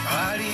Bali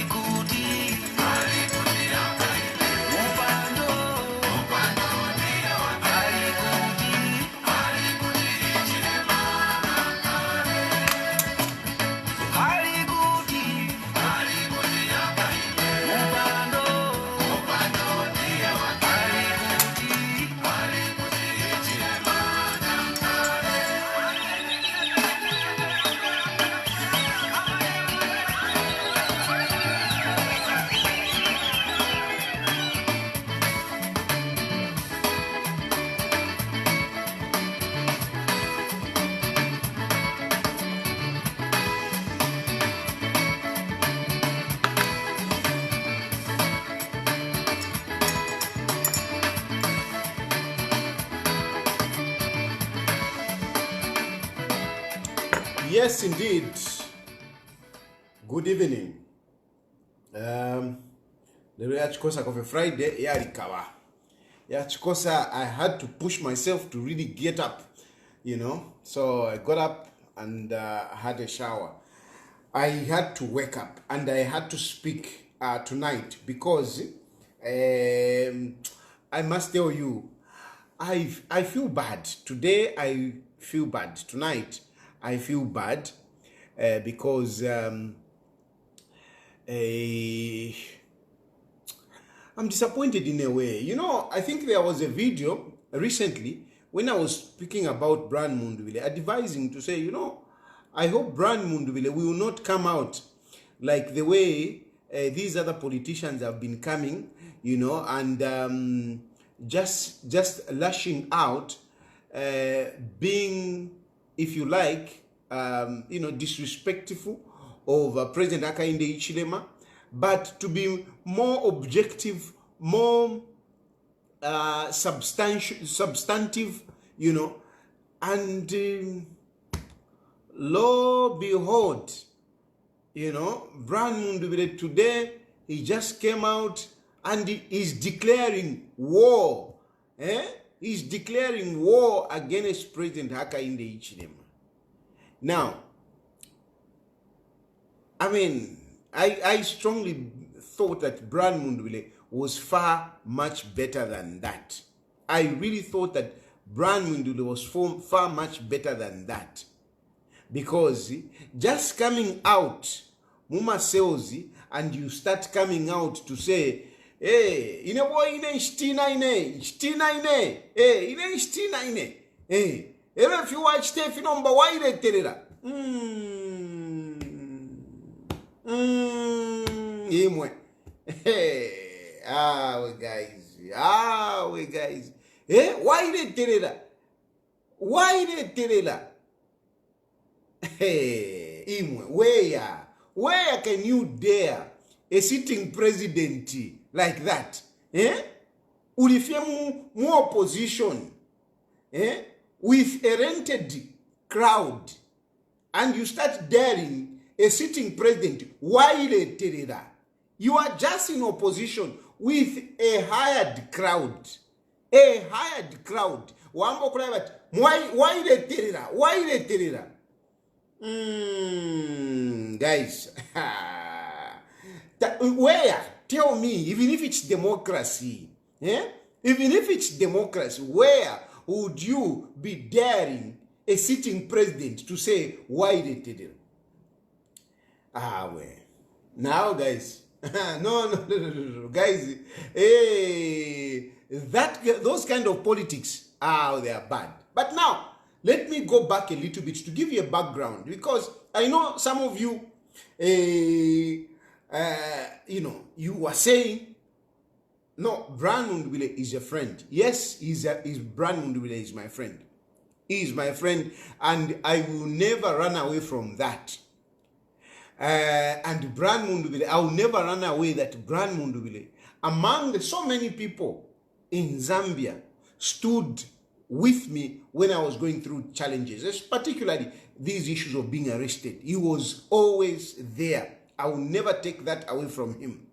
Yes, indeed. Good evening. The Yachikosa of a Friday, Yarikawa. Yachikosa, I had to push myself to really get up, So I got up and had a shower. I had to wake up and I had to speak tonight because I must tell you, I feel bad. Today I feel bad. Tonight I feel bad because I'm disappointed in a way. I think there was a video recently when I was speaking about Brian Mundubile, advising to say, I hope Brian Mundubile will not come out like the way these other politicians have been coming, and just lashing out, being, if you like, disrespectful of President Hakainde Hichilema, but to be more objective, more substantive, and lo behold, Brian Mundubile today, he just came out and he is declaring war. He's declaring war against President Hakainde Hichilema. Now, I strongly thought that Brian Mundubile was far much better than that. I really thought that Brian Mundubile was far much better than that. Because just coming out, Muma Seozi, and you start coming out to say, hey, if you watch Steffi number, why they tell you that? We guys. Why they tell you that? Why they tell you that? Where can you dare a sitting president like that? Ulifia more opposition, with a rented crowd, and you start daring a sitting president. Why they tell you that? You are just in opposition with a hired crowd. A hired crowd. Why they tell you that? Why they tell you that? Guys, where? Tell me, even if it's democracy, even if it's democracy, where would you be daring a sitting president to say why they did it? Well, now, guys, no, guys, those kind of politics, they are bad. But now, let me go back a little bit to give you a background, because I know some of you, you were saying, no, Brian Mundubile is a friend. Yes, Brian Mundubile is my friend. He is my friend, and I will never run away from that. And Brian Mundubile, I will never run away that Brian Mundubile, among so many people in Zambia, stood with me when I was going through challenges, particularly these issues of being arrested. He was always there. I will never take that away from him.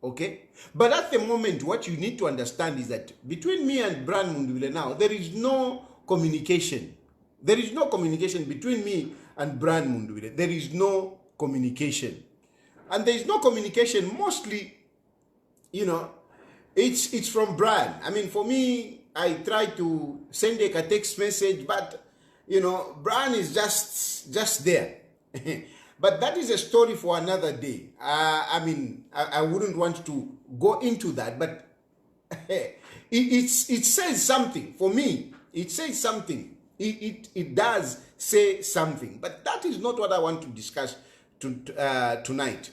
Okay? But at the moment, what you need to understand is that between me and Brian Mundubile now, there is no communication. There is no communication between me and Brian Mundubile. There is no communication. And there is no communication mostly, it's from Brian. For me, I try to send a text message, but, Brian is just there. But that is a story for another day. I wouldn't want to go into that, but it says something. For me, it says something. It does say something. But that is not what I want to discuss tonight.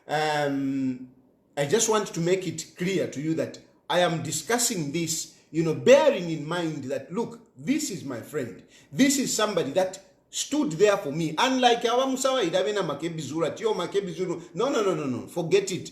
I just want to make it clear to you that I am discussing this, bearing in mind that, look, this is my friend. This is somebody that stood there for me. Unlike Awamusawa Idavena Makebizura, Tio Makebizuru. No. Forget it.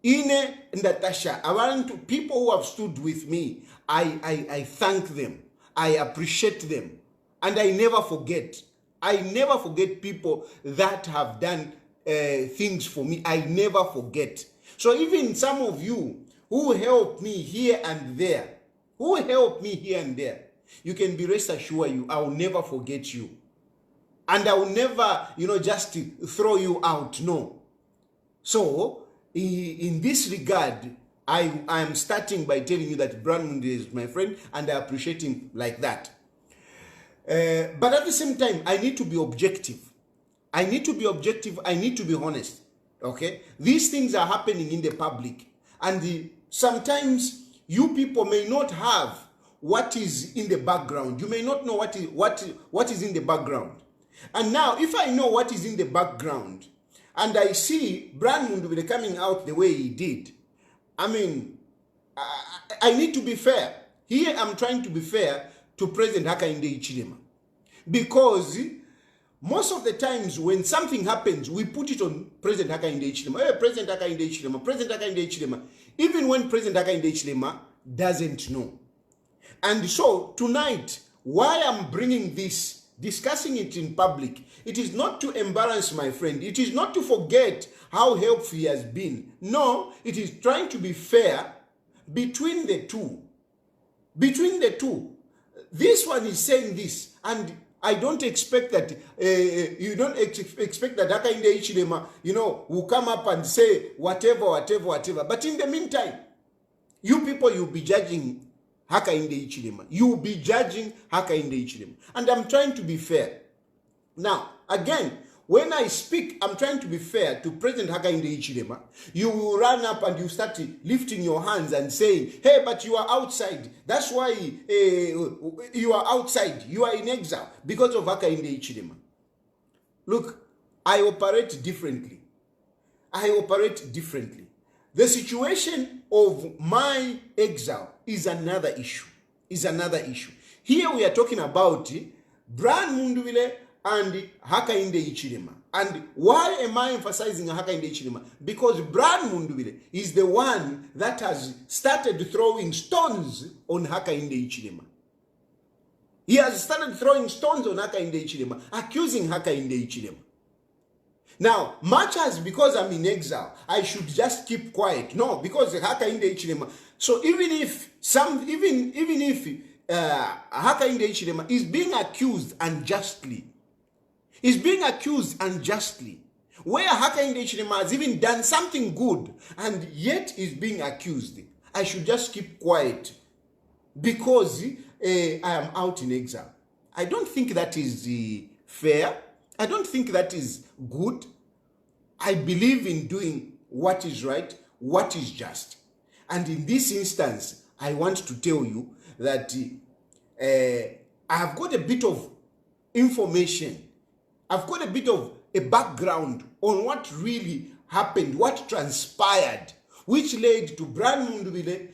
Ine Natasha, I want to people who have stood with me. I thank them. I appreciate them. And I never forget. I never forget people that have done things for me. I never forget. So even some of you who help me here and there, you can be rest assured I will never forget you. And I will never, just throw you out. No. So, in this regard, I am starting by telling you that Brian Mundubile is my friend, and I appreciate him like that. But at the same time, I need to be objective. I need to be honest. Okay? These things are happening in the public. And sometimes you people may not have what is in the background. You may not know what is in the background. And now, if I know what is in the background, and I see Brian Mundubile coming out the way he did, I mean, I need to be fair. Here I'm trying to be fair to President Hakainde Hichilema. Because most of the times when something happens, we put it on President Hakainde Hichilema. Hey, President Hakainde Hichilema, President Hakainde Hichilema. Even when President Hakainde Hichilema doesn't know. And so tonight, why I'm bringing this, discussing it in public, it is not to embarrass my friend. It is not to forget how helpful he has been. No, it is trying to be fair between the two. Between the two. This one is saying this, and I don't expect that, you don't expect that Hakainde Hichilema, will come up and say whatever. But in the meantime, you people, you'll be judging Hakainde Hichilema. You will be judging Hakainde Hichilema. And I'm trying to be fair. Now, again, when I speak, I'm trying to be fair to President Hakainde Hichilema. You will run up and you start lifting your hands and saying, hey, but you are outside. That's why you are outside. You are in exile because of Hakainde Hichilema. Look, I operate differently. The situation of my exile is another issue. Here we are talking about Brian Mundubile and Hakainde Hichilema. And why am I emphasizing Hakainde Hichilema? Because Brian Mundubile is the one that has started throwing stones on Hakainde Hichilema. He has started throwing stones on Hakainde Hichilema, accusing Hakainde Hichilema. Now, much as because I'm in exile, I should just keep quiet. No, because Hakainde Hichilema. So even if Hakainde Hichilema is being accused unjustly, where Hakainde Hichilema has even done something good and yet is being accused, I should just keep quiet because I am out in exile. I don't think that is fair. I don't think that is good. I believe in doing what is right, what is just. And in this instance, I want to tell you that I have got a bit of information. I've got a bit of a background on what really happened, what transpired, which led to Brian Mundubile,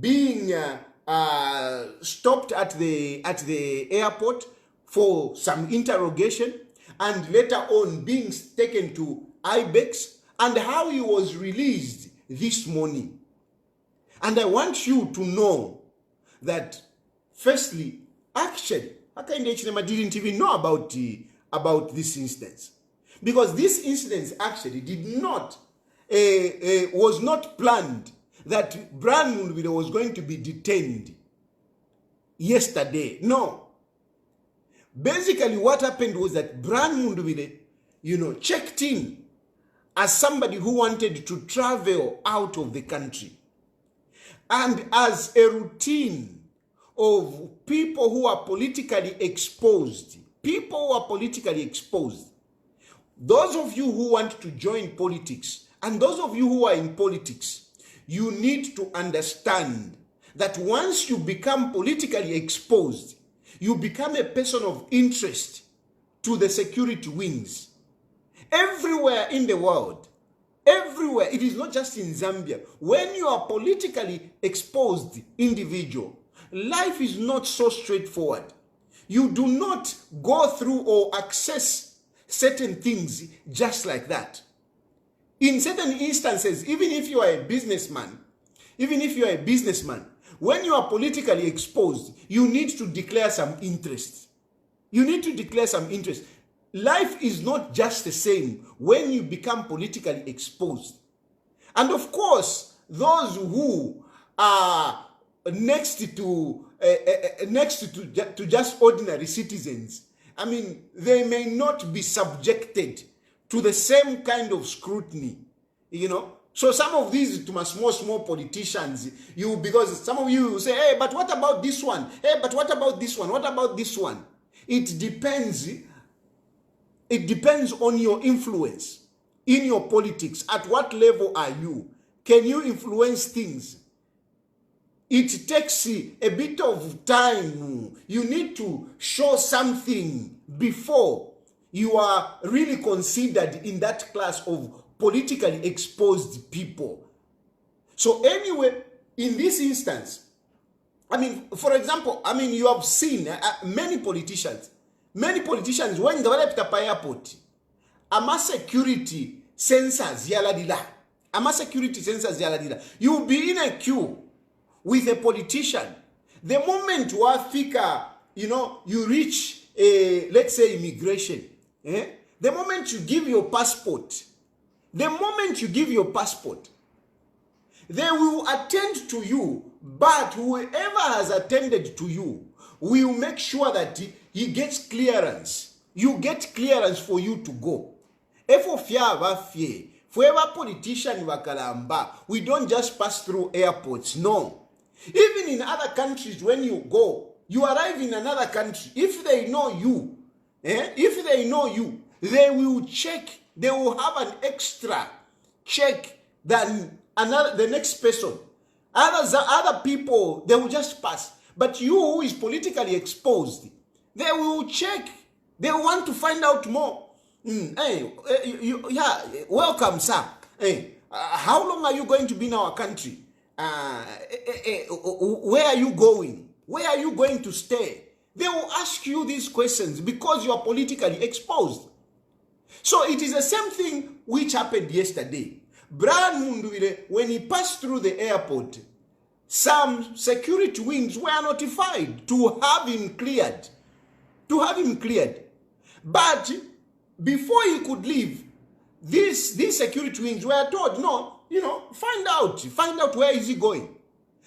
being stopped at the airport for some interrogation, and later on being taken to IBEX, and how he was released this morning. And I want you to know that, firstly, actually, Hakainde Hichilema didn't even know about this instance. Because this incident actually was not planned, that Brian Mundubile was going to be detained yesterday. No. Basically, what happened was that Brian Mundubile, checked in as somebody who wanted to travel out of the country. And as a routine of people who are politically exposed, those of you who want to join politics, and those of you who are in politics, you need to understand that once you become politically exposed, you become a person of interest to the security wings. Everywhere in the world, everywhere, it is not just in Zambia. When you are politically exposed individual, life is not so straightforward. You do not go through or access certain things just like that. In certain instances, even if you are a businessman, when you are politically exposed, you need to declare some interest. You need to declare some interest. Life is not just the same when you become politically exposed. And of course, those who are next to just ordinary citizens, I mean, they may not be subjected to the same kind of scrutiny, you know. So some of these to my small politicians, because some of you say, hey, but what about this one? Hey, but what about this one? What about this one? It depends. It depends on your influence in your politics. At what level are you? Can you influence things? It takes a bit of time. You need to show something before you are really considered in that class of politically exposed people. So anyway, in this instance, I mean, for example, I mean, you have seen many politicians, when they were at the airport, ama security sensors yaladila. You will be in a queue with a politician. The moment you are fika, you know, you reach, let's say, immigration. The moment you give your passport, they will attend to you, but whoever has attended to you will make sure that he gets clearance. You get clearance for you to go. Forever politician wakalamba, we don't just pass through airports, no. Even in other countries, when you go, you arrive in another country, if they know you, they will check, they will have an extra check than the next person. Other people, they will just pass. But you who is politically exposed, they will check. They want to find out more. Welcome, sir. How long are you going to be in our country? Where are you going? Where are you going to stay? They will ask you these questions because you are politically exposed. So it is the same thing which happened yesterday. Brian Mundubile, when he passed through the airport, some security wings were notified to have him cleared. But before he could leave, these security wings were told, no, you know, find out where is he going.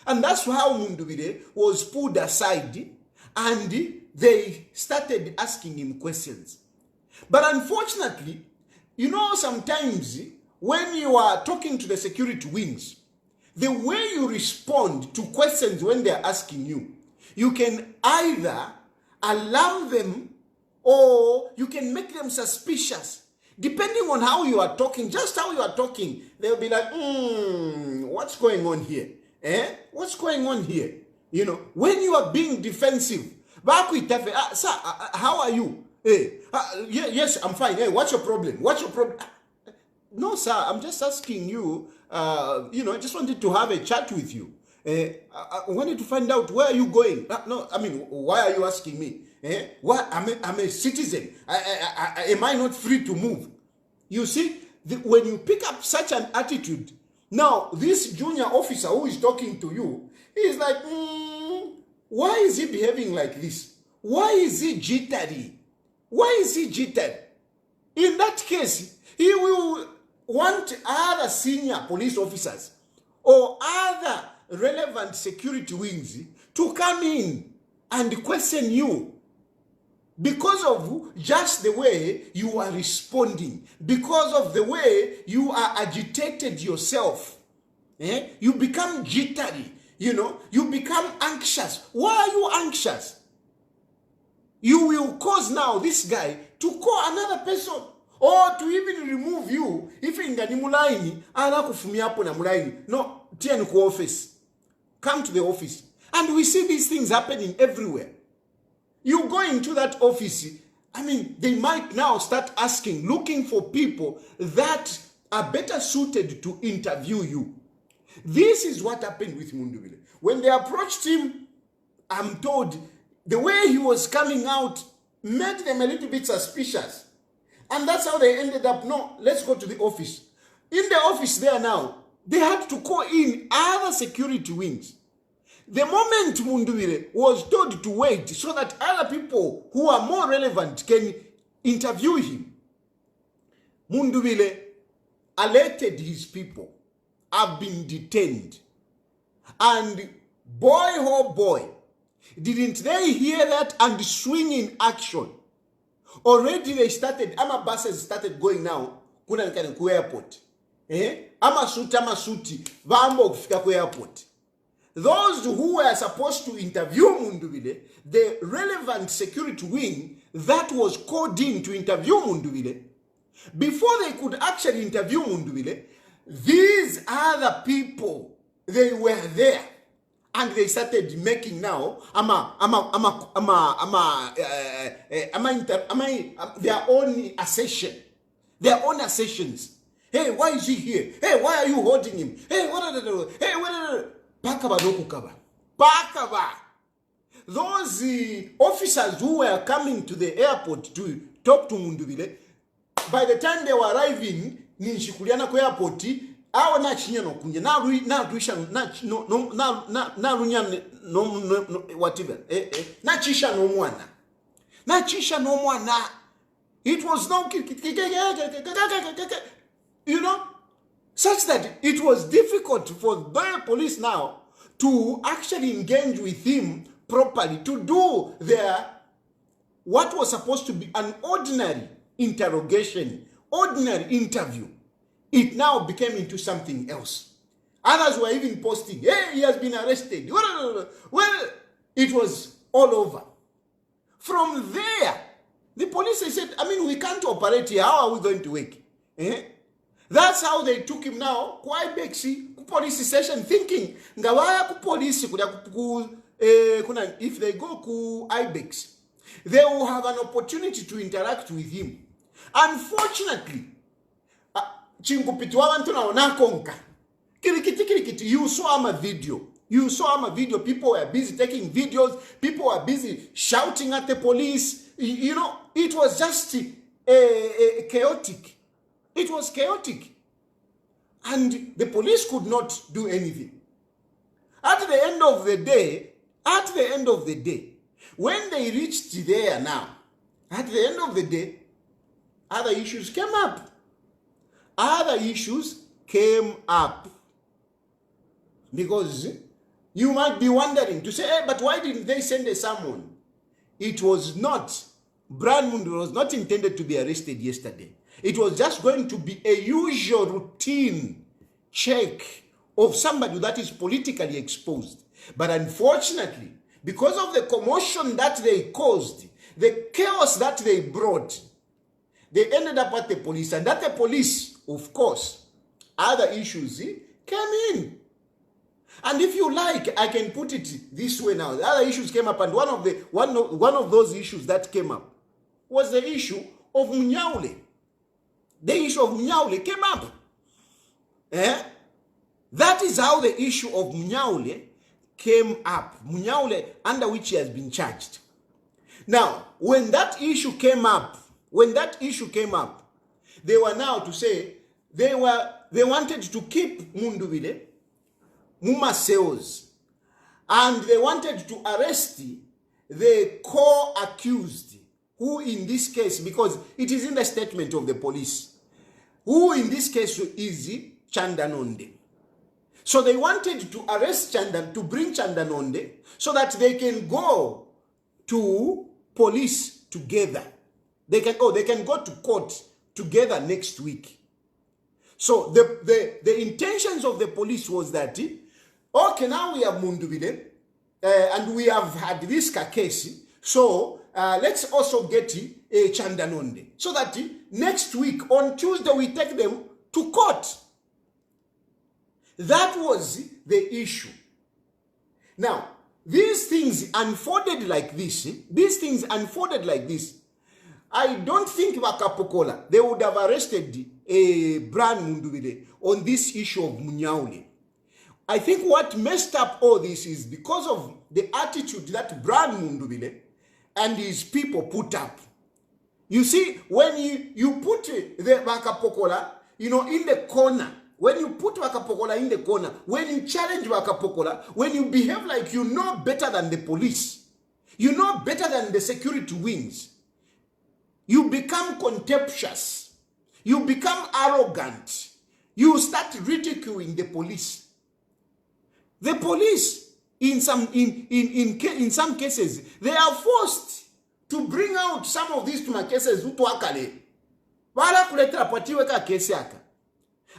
And that's how Mundubile was pulled aside and they started asking him questions. But unfortunately, you know, sometimes when you are talking to the security wings, the way you respond to questions when they are asking you, you can either alarm them or you can make them suspicious. Depending on how you are talking, just how you are talking, they'll be like, what's going on here? What's going on here? You know, when you are being defensive, sir, how are you? Yes, I'm fine. Hey, what's your problem? No, sir, I'm just asking you, you know, I just wanted to have a chat with you. I wanted to find out where are you going. No, I mean, why are you asking me? What? I'm a citizen. Am I not free to move? You see, when you pick up such an attitude, now this junior officer who is talking to you is like, why is he behaving like this? Why is he jittery? In that case, he will want other senior police officers or other relevant security wings to come in and question you because of just the way you are responding, because of the way you are agitated yourself. You become jittery, you know, you become anxious. Why are you anxious? You will cause now this guy to call another person or to even remove you. If ingani mulaini, ana kufumia hapo na mulaini. No, tieni ku office. Come to the office. And we see these things happening everywhere. You go into that office, I mean, they might now start asking, looking for people that are better suited to interview you. This is what happened with Mundubile. When they approached him, I'm told, the way he was coming out made them a little bit suspicious. And that's how they ended up, no, let's go to the office. In the office there now, they had to call in other security wings. The moment Mundubile was told to wait so that other people who are more relevant can interview him, Mundubile alerted his people, have been detained. And boy, oh boy, didn't they hear that and swing in action? Already they started, ama buses started going now, kuna nkani ku airport. Ama suti, vambo kufika ku airport. Those who were supposed to interview Mundubile, the relevant security wing that was called in to interview Mundubile, before they could actually interview Mundubile, these other people, they were there. And they started making now their own assertion. Their own assertions. Hey, why is he here? Hey, why are you holding him? Hey, what? Pakaba dokukaba. Pakaba. Those officers who were coming to the airport to talk to Mundubile, by the time they were arriving, ninshikuliana ku airport, awa na chinya no kunye na ruisha na runya no whatever na chisha no mwana. It was no, you know, such that it was difficult for the police now to actually engage with him properly, to do their, what was supposed to be an ordinary interrogation, ordinary interview. It now became into something else. Others were even posting, hey, he has been arrested. Well, it was all over. From there, the police said, I mean, we can't operate here. How are we going to work? That's how they took him now. Kwaibeksi, police station, thinking, ngawaya ku police, if they go to Ibex, they will have an opportunity to interact with him. Unfortunately, you saw a video. You saw a video. People were busy taking videos. People were busy shouting at the police. You know, it was just chaotic. It was chaotic. And the police could not do anything. At the end of the day, when they reached there now, at the end of the day, other issues came up. Because you might be wondering to say, hey, but why didn't they send a summon? It was not, Brian Mundubile was not intended to be arrested yesterday. It was just going to be a usual routine check of somebody that is politically exposed. But unfortunately, because of the commotion that they caused, the chaos that they brought, they ended up at the police. And at the police, of course, other issues came in. And if you like, I can put it this way now. The other issues came up, and one of those issues that came up was the issue of Munyaule. The issue of Munyaule came up. That is how the issue of Munyaule came up. Munyaule, under which he has been charged. Now, when that issue came up, they were now to say they wanted to keep Mundubile, Muma Seos, and they wanted to arrest the co-accused, who in this case, because it is in the statement of the police, who in this case is Chandanonde. So they wanted to arrest Chandan, to bring Chandanonde, so that they can go to police together. They can go to court together next week. So the intentions of the police was that, okay, now we have Mundubile, and we have had this case, so let's also get Chandanonde, so that next week, on Tuesday, we take them to court. That was the issue. Now, these things unfolded like this. I don't think Wakapokola, they would have arrested Brian Mundubile on this issue of Munyaule. I think what messed up all this is because of the attitude that Brian Mundubile and his people put up. You see, when you put the Wakapokola, in the corner, when you put Wakapokola in the corner, when you challenge Wakapokola, when you behave like you know better than the police, you know better than the security wings, you become contemptuous, you become arrogant, you start ridiculing the police. The police, in some cases, they are forced to bring out some of these cases.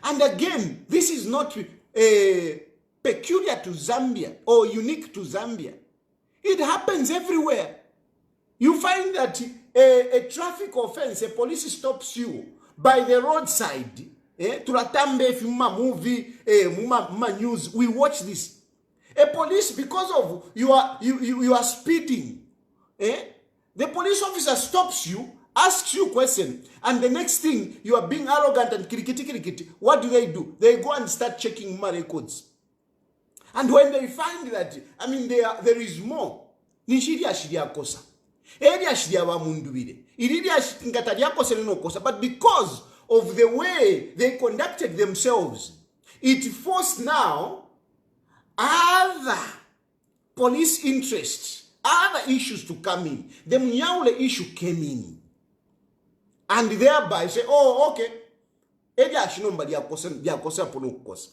And again, this is not peculiar to Zambia or unique to Zambia. It happens everywhere. You find that a traffic offense, a police stops you by the roadside. Turatambe, if movie, news, we watch this. A police, because of you are speeding, the police officer stops you, asks you a question, and the next thing you are being arrogant and kirikiti. What do? They go and start checking my records. And when they find that, I mean, there is more. Nishiria shiria kosa. Eria shiria wa Mundubile. Iridia ngataria kosa no kosa. But because of the way they conducted themselves, it forced now other police interests, other issues to come in. The Mnyaule issue came in. And thereby say, oh, okay. Eria shinomba diakosa pono kosa.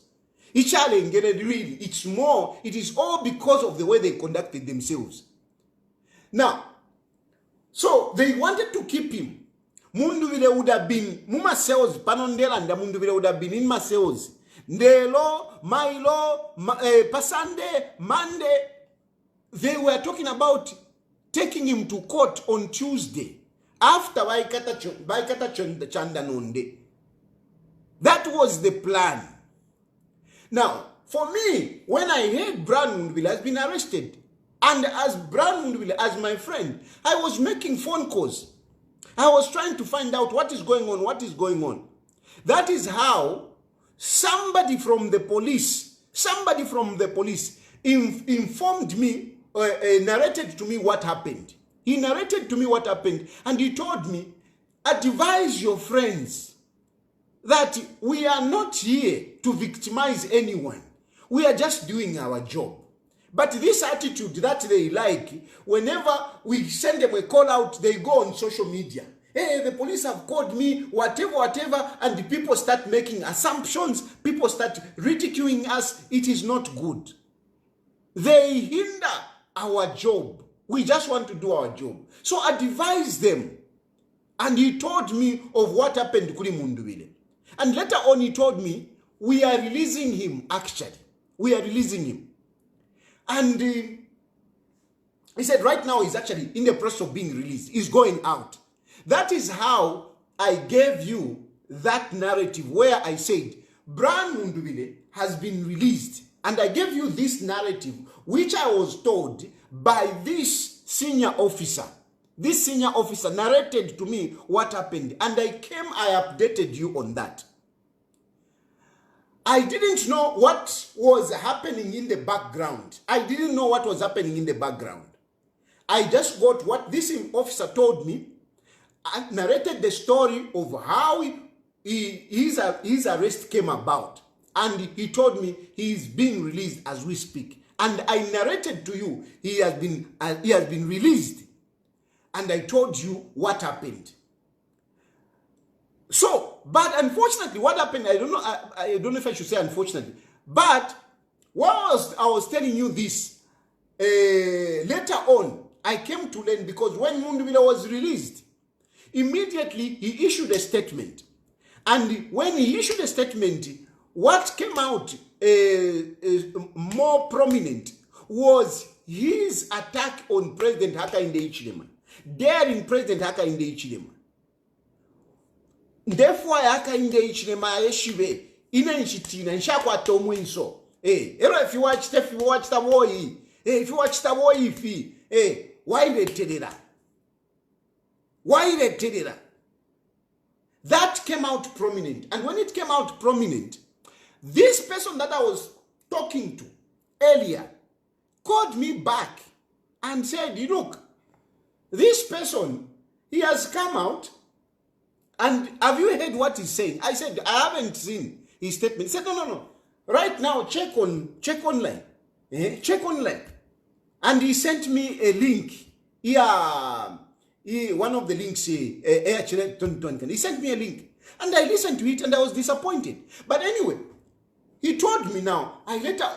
Really, it is all because of the way they conducted themselves. Now, so they wanted to keep him. Mundubile would have been Muma sales, Panondela and Mundubile would have been in my sales. Ndelo, Milo, Pasande, Mande. They were talking about taking him to court on Tuesday after Waikata Chanda Nonde. That was the plan. Now, for me, when I heard Brian Mundubile has been arrested, and as Brian Mundubile, as my friend, I was making phone calls. I was trying to find out what is going on. That is how somebody from the police informed me, narrated to me what happened. He narrated to me what happened, and he told me, advise your friends that we are not here to victimize anyone. We are just doing our job. But this attitude that they like, whenever we send them a call out, they go on social media. Hey, the police have called me, whatever, and the people start making assumptions. People start ridiculing us. It is not good. They hinder our job. We just want to do our job. So I advised them. And he told me of what happened to Kuli Mundubile. And later on he told me, we are releasing him actually. We are releasing him. And he said right now he's actually in the process of being released. He's going out. That is how I gave you that narrative where I said, Brian Mundubile has been released. And I gave you this narrative, which I was told by this senior officer. This senior officer narrated to me what happened. And I updated you on that. I didn't know what was happening in the background. I didn't know what was happening in the background. I just got what this officer told me and narrated the story of how his arrest came about. And he told me he is being released as we speak. And I narrated to you he has been released. And I told you what happened. So, but unfortunately, what happened, I don't know if I should say unfortunately, but whilst I was telling you this, later on, I came to learn because when Mundubile was released, immediately he issued a statement. And when he issued a statement, what came out more prominent was his attack on President Hakainde Hichilema, daring President Hakainde Hichilema. Therefore, Hakainde Hichilema yeshibe ina nchitina nshakwa tomu inso. If you watch the boy, why they tell it? Why they tell it? That came out prominent. And when it came out prominent, this person that I was talking to earlier called me back and said, look, this person, he has come out, and have you heard what he's saying? I said, I haven't seen. his statement. He said, no. Right now, check online. Check online. And he sent me a link. One of the links, Air Chile 2020. He sent me a link. And I listened to it and I was disappointed. But anyway, he told me now, he later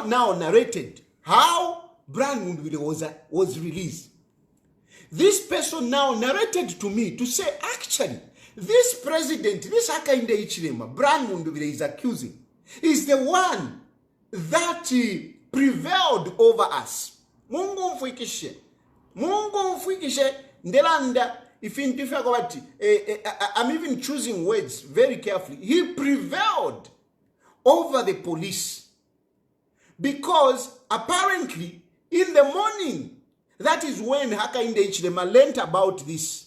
now narrated how Brian Mundubile was released. This person now narrated to me to say, actually, this president, this Hakainde Hichilema, Brian Mundubile is accusing, is the one that prevailed over us. Mungu mfuikishe ndelanda I'm even choosing words very carefully. He prevailed over the police because apparently in the morning, that is when Hakainde Hichilema learned about this.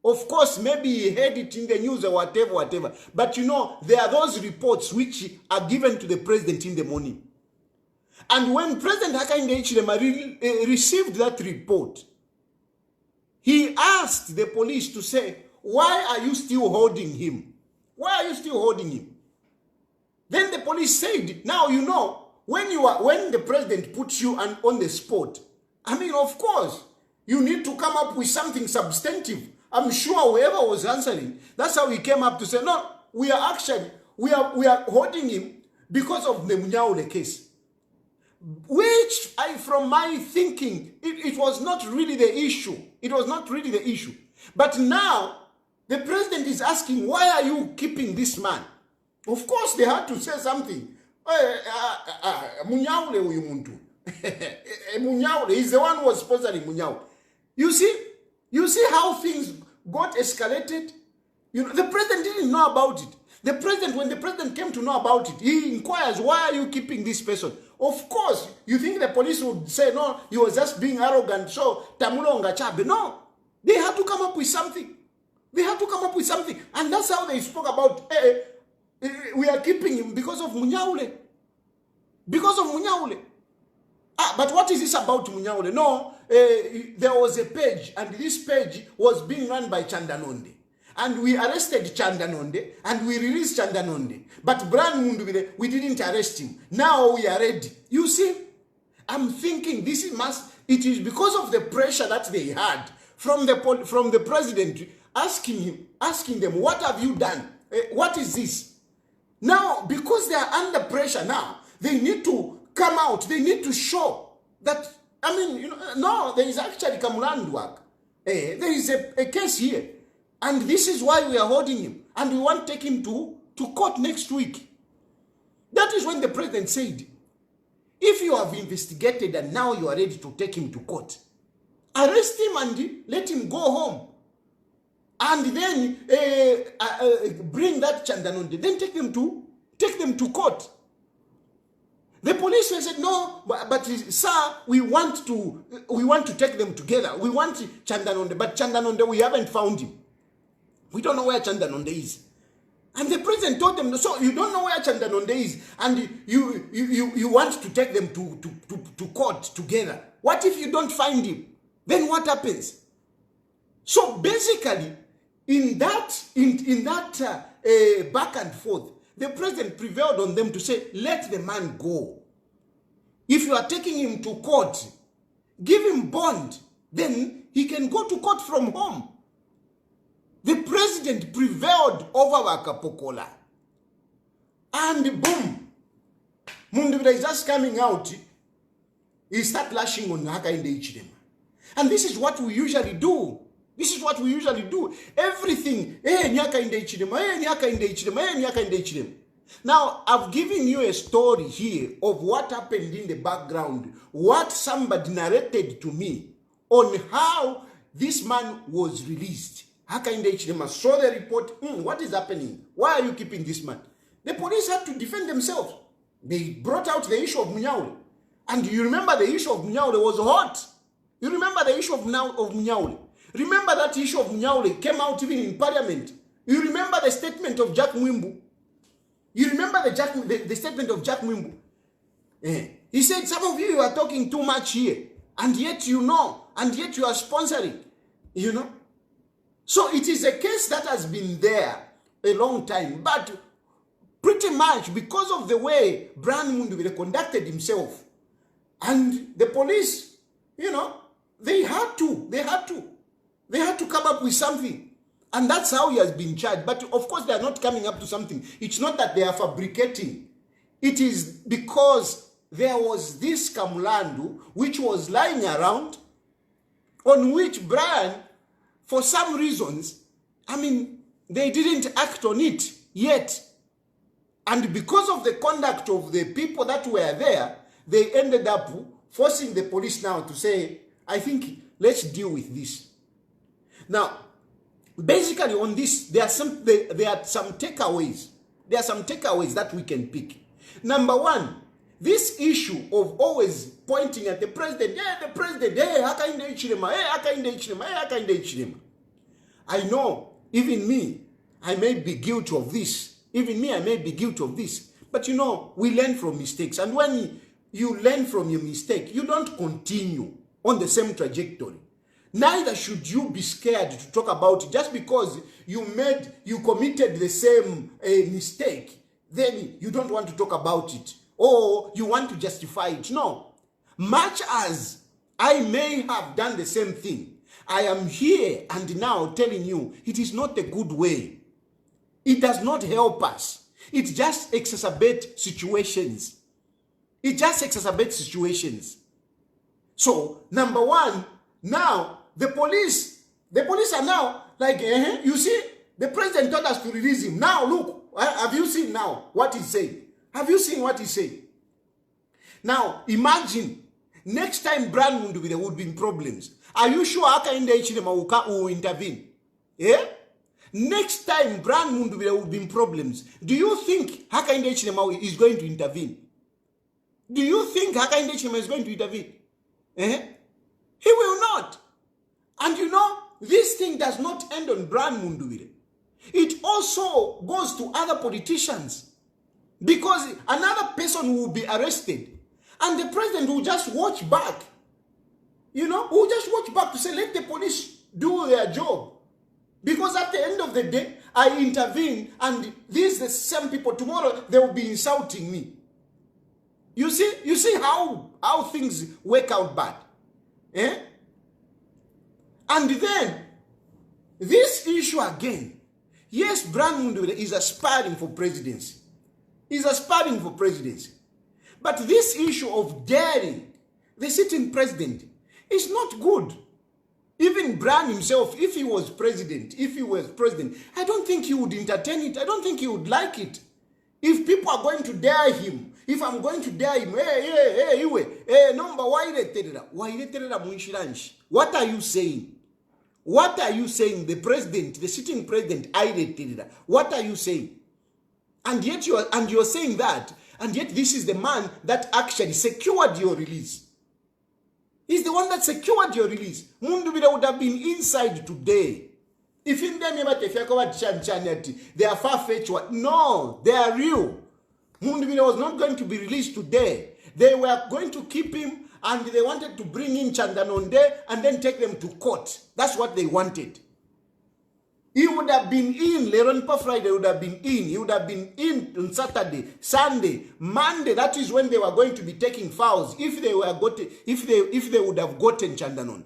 Of course, maybe he heard it in the news or whatever. But you know, there are those reports which are given to the president in the morning. And when President Hakainde Hichilema received that report, he asked the police to say, why are you still holding him? Why are you still holding him? Then the police said, now you know, when the president puts you on the spot, I mean, of course, you need to come up with something substantive. I'm sure whoever was answering, that's how he came up to say, no, we are holding him because of the Munyaule case. Which, from my thinking, it was not really the issue. It was not really the issue. But now, the president is asking, why are you keeping this man? Of course, they had to say something. Munyaule uyu Munyaule, he's the one who was sponsoring Munyaule. You see how things got escalated? You know, the president didn't know about it. When the president came to know about it, he inquires, why are you keeping this person? Of course, you think the police would say, no, he was just being arrogant, so Tamulonga Chabe. No, they had to come up with something. And that's how they spoke about, we are keeping him because of Munyaule. But what is this about Munyaule? No, there was a page, and this page was being run by Chandanonde. And we arrested Chandanonde, and we released Chandanonde. But Brian Mundubile, we didn't arrest him. Now we are ready. You see, I'm thinking it is because of the pressure that they had from the president asking them, what have you done? What is this? Now, because they are under pressure now, they need to come out. They need to show that, I mean, you know, no, there is actually Kamulandu work. There is a case here. And this is why we are holding him. And we want to take him to court next week. That is when the president said, if you have investigated and now you are ready to take him to court, arrest him and let him go home. And then bring that Chandanonde. Then take them to court. The police said, no, but sir, we want to take them together. We want Chandanonde, but Chandanonde, we haven't found him. We don't know where Chandanonde is. And the president told them, so you don't know where Chandanonde is, and you want to take them to court together. What if you don't find him? Then what happens? So basically, in that back and forth, the president prevailed on them to say, let the man go. If you are taking him to court, give him bond, then he can go to court from home. The president prevailed over Wakapokola. And boom, Mundubile is just coming out. He start lashing on Hakainde Hichilema. And this is what we usually do. Everything, Hakainde Hichilema. Now, I've given you a story here of what happened in the background, what somebody narrated to me on how this man was released. Hakainde Hichilema saw the report. What is happening? Why are you keeping this man? The police had to defend themselves. They brought out the issue of Munyaule. And you remember the issue of Munyaule was hot. You remember the issue of Munyaule. Remember that issue of Munyaule came out even in parliament. You remember the statement of Jack Mwimbu. You remember the statement of Jack Mwimbu. He said, some of you are talking too much here. And yet you know. And yet you are sponsoring. You know. So it is a case that has been there a long time. But pretty much because of the way Brian Mundubile conducted himself. And the police, they had to come up with something. And that's how he has been charged. But of course, they are not coming up to something. It's not that they are fabricating. It is because there was this Kamulandu which was lying around, on which Brian, for some reasons, they didn't act on it yet. And because of the conduct of the people that were there, they ended up forcing the police now to say, I think, let's deal with this. Now, basically on this, there are some takeaways. There are some takeaways that we can pick. Number one, this issue of always pointing at the president, hey, Hakainde Hichilema, hey, Hakainde Hichilema, hey, Hakainde Hichilema. I know, even me, I may be guilty of this. Even me, I may be guilty of this. But we learn from mistakes. And when you learn from your mistake, you don't continue on the same trajectory. Neither should you be scared to talk about it just because you committed the same mistake. Then you don't want to talk about it or you want to justify it. No. Much as I may have done the same thing, I am here and now telling you it is not a good way. It does not help us. It just exacerbates situations. It just exacerbates situations. So, number one, now, the police are now like, you see, the president told us to release him. Now, look, have you seen now what he's saying? Have you seen what he's saying? Now, imagine, next time Brian Mundubile would be in problems. Are you sure Hakainde Hichilema will intervene? Yeah? Next time Brian Mundubile will be in problems. Do you think Hakainde Hichilema is going to intervene? Do you think Hakainde Hichilema is going to intervene? He will not. And this thing does not end on Brian Mundubile. It also goes to other politicians. Because another person will be arrested. And the president will just watch back. Will just watch back to say, let the police do their job. Because at the end of the day, I intervene and these the same people, tomorrow they will be insulting me. You see how things work out bad. And then, this issue again, yes, Brian Mundubile is aspiring for presidency. He's aspiring for presidency. But this issue of daring the sitting president is not good. Even Brian himself, if he was president, I don't think he would entertain it. I don't think he would like it. If people are going to dare him, if I'm going to dare him, what are you saying? What are you saying? The president, the sitting president, what are you saying? And yet you're saying that, and yet this is the man that actually secured your release. He's the one that secured your release. Mundubile would have been inside today. If in them they are far-fetched, no, they are real. Mundubile was not going to be released today. They were going to keep him and they wanted to bring in Chandanonde and then take them to court. That's what they wanted. He would have been in, Leronpa Friday would have been in. He would have been in on Saturday, Sunday, Monday. That is when they were going to be taking fouls. If they would have gotten Chandanonde.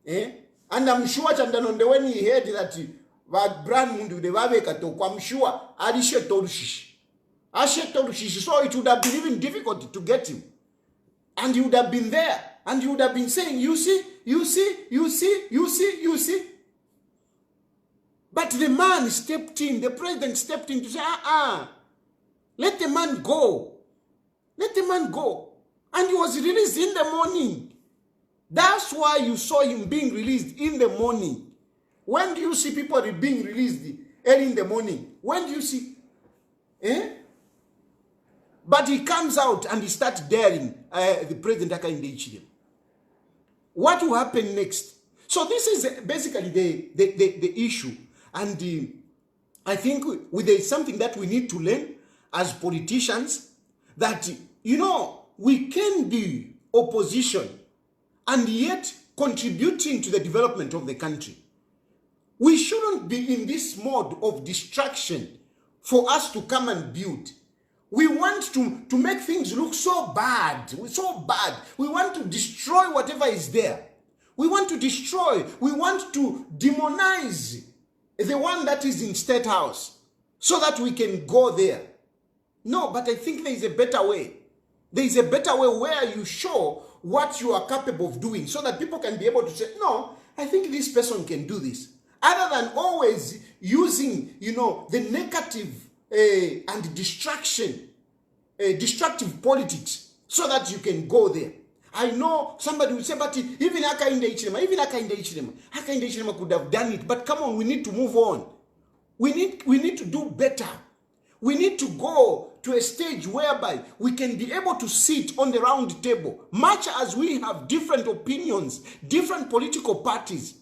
And I'm sure Chandanonde, when he heard that Brian Mundubile, I'm sure Arishe Torushishi. So it would have been even difficult to get him. And he would have been there. And he would have been saying, you see. But the man stepped in, the president stepped in to say, let the man go. Let the man go. And he was released in the morning. That's why you saw him being released in the morning. When do you see people being released early in the morning? When do you see? But he comes out and he starts daring the president Hakainde Hichilema. What will happen next? So this is basically the issue. And I think there is something that we need to learn as politicians, that, we can be opposition and yet contributing to the development of the country. We shouldn't be in this mode of distraction for us to come and build. We want to make things look so bad, so bad. We want to destroy whatever is there. We want to destroy, we want to demonize the one that is in State House so that we can go there. No, but I think there is a better way. There is a better way where you show what you are capable of doing so that people can be able to say, no, I think this person can do this. Other than always using, the negative and destructive politics so that you can go there. I know somebody will say, but even Hakainde Hichilema could have done it. But come on, we need to move on. We need to do better. We need to go to a stage whereby we can be able to sit on the round table, much as we have different opinions, different political parties,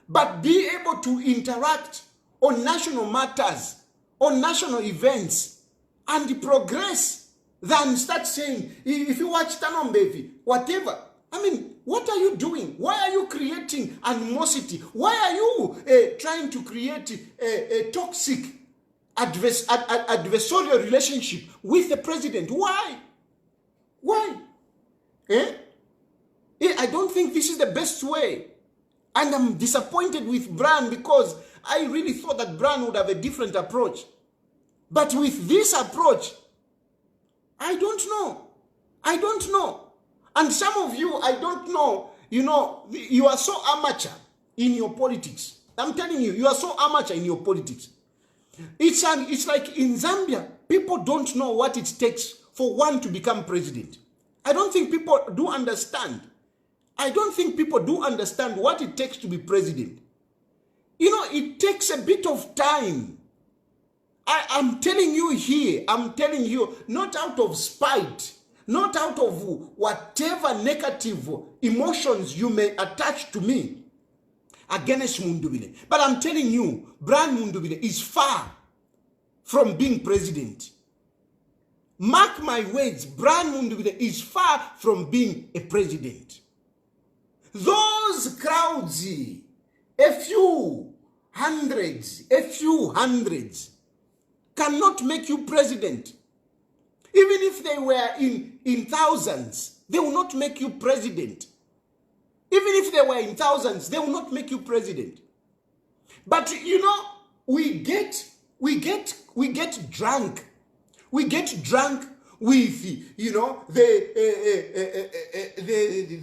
but be able to interact on national matters, on national events, and progress, than start saying, if you watch Tanombevi, whatever. I mean, what are you doing? Why are you creating animosity? Why are you trying to create a toxic adversarial relationship with the president? Why? I don't think this is the best way. And I'm disappointed with Brian because I really thought that Brian would have a different approach. But with this approach, I don't know. And some of you, I don't know, you are so amateur in your politics. I'm telling you, you are so amateur in your politics. It's like in Zambia, people don't know what it takes for one to become president. I don't think people do understand. I don't think people do understand what it takes to be president. It takes a bit of time. I'm telling you here, not out of spite, not out of whatever negative emotions you may attach to me against Mundubile. But I'm telling you, Brian Mundubile is far from being president. Mark my words, Brian Mundubile is far from being a president. Those crowds, a few hundreds, cannot make you president. Even if they were in thousands, they will not make you president. Even if they were in thousands, they will not make you president. But we get drunk. We get drunk with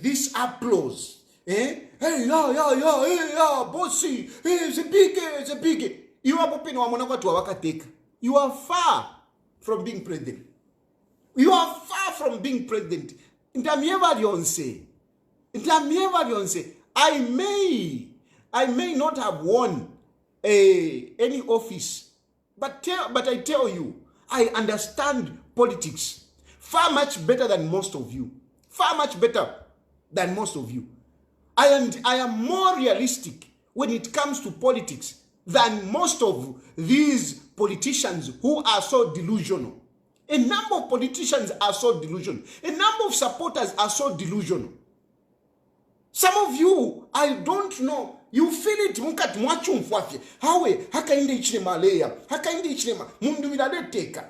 this applause. Hey, yeah, bossy, it's a big. You are far from being president. You are far from being president. I may not have won any office, but I tell you, I understand politics far much better than most of you. Far much better than most of you. I am more realistic when it comes to politics than most of these politicians who are so delusional. A number of politicians are so delusional. A number of supporters are so delusional. Some of you, I don't know, you feel it. Hakainde Hichilema leya, Hakainde Hichilema, Mundubile teka.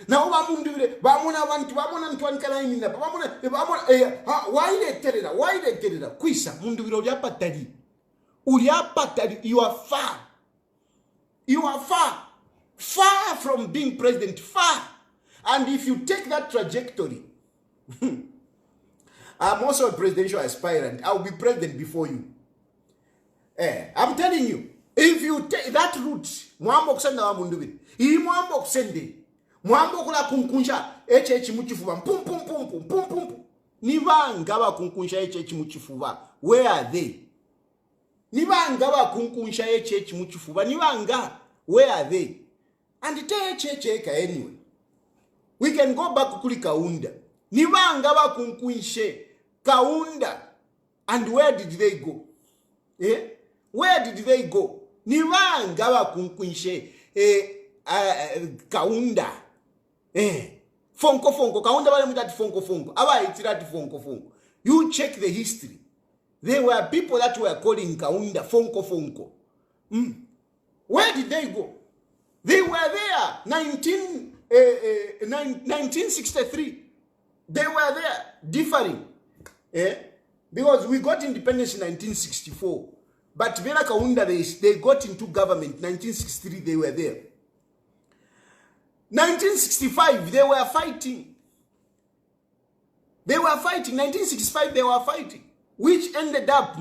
Now Mundubile, bamona ntwankala imina, why they tell it? Kwisa, Mundubile uliapatali. You are far. You are far from being president, far. And if you take that trajectory, I'm also a presidential aspirant. I'll be president before you. I'm telling you, if you take that route, Mwambo kusenda wa Mundubile, Mwambo kusende, Mwambo kula kunkunsha, muchifuva, pum. Nivanga wa kunkunsha muchifuva, where are they? Nivanga wa kunkunsha muchifuva, nivanga, where are they? And te anyway. We can go back kuli Kaunda. Nivanga wa kunkunshe, Kaunda. And where did they go? Where did they go? Nivanga wa kunkunshe, Kaunda. Fonko. Kaunda wale mutati fonko. Awa itirati fonko. You check the history. There were people that were calling Kaunda fonko. Where did they go? They were there, 1963. They were there, differing. Because we got independence in 1964. But Vera Kaunda, they got into government 1963, they were there. 1965, they were fighting. They were fighting. 1965, they were fighting. Which ended up,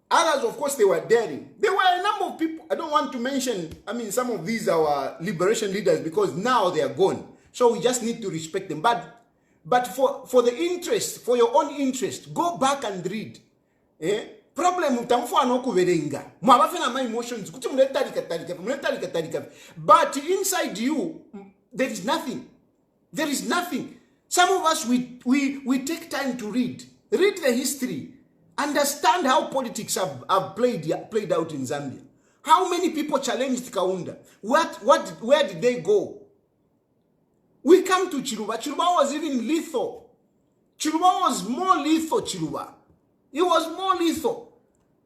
others, of course, they were daring. There were a number of people. I don't want to mention, some of these are our liberation leaders because now they are gone. So we just need to respect them. But for the interest, for your own interest, go back and read. Problem kuverenga. My emotions. But inside you, there is nothing. There is nothing. Some of us, we take time to read. Read the history. Understand how politics have played out in Zambia. How many people challenged Kaunda? Where did they go? We come to Chiluba. Chiluba was even lethal. Chiluba was more lethal, Chiluba. It was more lethal.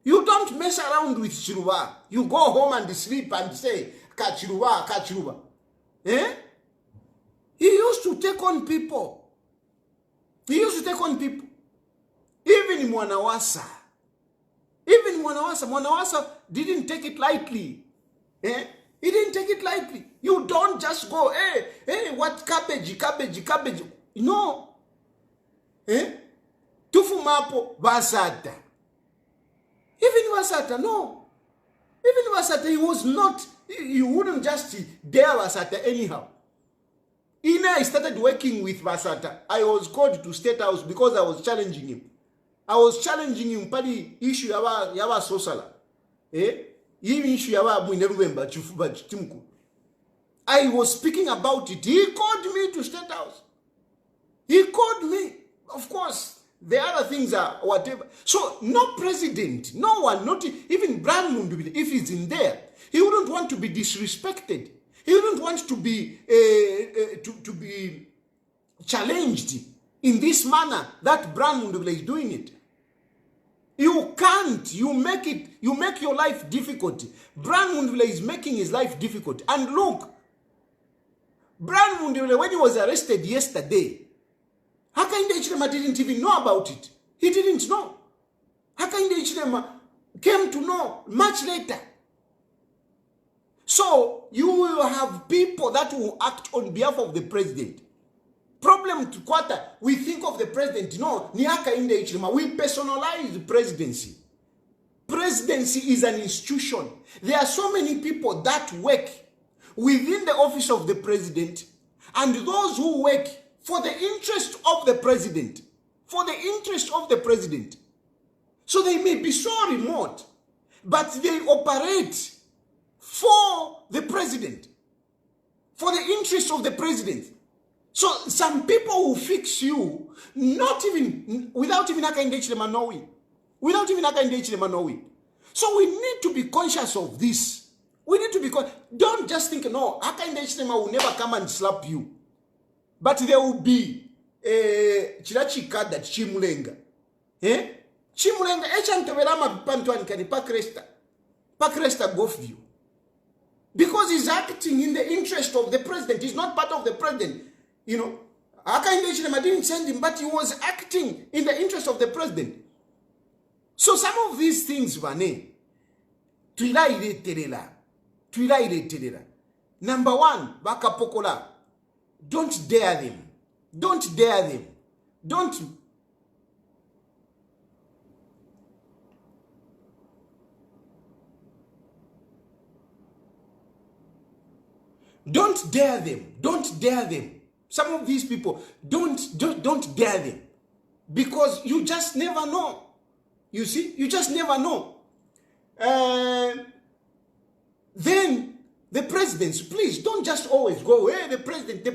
You don't mess around with Chiluba. You go home and sleep and say, Ka Chiluba. He used to take on people. He used to take on people. Even in Mwanawasa. Mwanawasa didn't take it lightly. He didn't take it lightly. You don't just go, hey, what cabbage. No. Tufumapo Basata. Even Basata, no. Even Basata, he was not, you wouldn't just dare Basata anyhow. I started working with Basata. I was called to State House because I was challenging him. I was challenging him pali issue yawa sosala. Even issue yawa Mwinerubemba Chufuba Timku. I was speaking about it. He called me to State House. He called me. Of course, the other things are whatever. So no president, no one, not even Brian Mundubile, if he's in there, he wouldn't want to be disrespected. He wouldn't want to be challenged in this manner that Brian Mundubile is doing it. You can't. You make your life difficult. Brian Mundubile is making his life difficult. And look, Brian Mundubile, when he was arrested yesterday, Hakainde Hichilema didn't even know about it. He didn't know. Hakainde Hichilema came to know much later. So you will have people that will act on behalf of the president. Problem to quarter, we think of the president. No, ni Hakainde Hichilema. We personalize the presidency. Presidency is an institution. There are so many people that work within the office of the president and those who work for the interest of the president. For the interest of the president. So they may be so remote, but they operate for the president. For the interest of the president. So some people will fix you, not even, without even Hakainde Hichilema knowing. Without even Hakainde Hichilema knowing. So we need to be conscious of this. We need to be conscious. Don't just think, no, Hakainde Hichilema will never come and slap you. But there will be Chirachika that Chimulenga. Chimulenga, Echantoverama Pantuankani, Pakresta Gofview. Because he's acting in the interest of the president. He's not part of the president. You know, Hakainde Hichilema didn't send him, but he was acting in the interest of the president. So some of these things, Vane, Tuilaire Terela. Number one, Bakapokola. Don't dare them. Don't dare them. Don't dare them. Don't dare them. Some of these people, don't dare them. Because you just never know. You see? You just never know. Then the presidents, please don't just always go, hey, the president.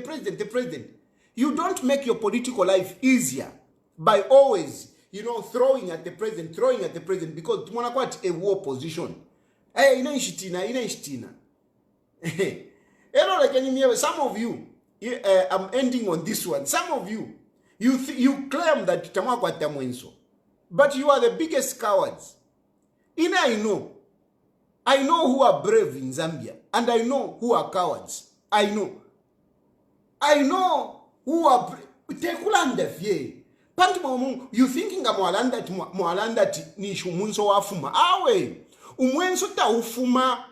You don't make your political life easier by always, throwing at the president, because you want quite a war position. Hey, inaishitina. Some of you, I'm ending on this one. Some of you, you claim that tamakwa tamwenso, but you are the biggest cowards. I know. I know who are brave in Zambia, and I know who are cowards. I know who are brave. Tekulanda fye. Pantu you thinking nga mwalanda nishu umunso wafuma. Awe, umwenso ta ufuma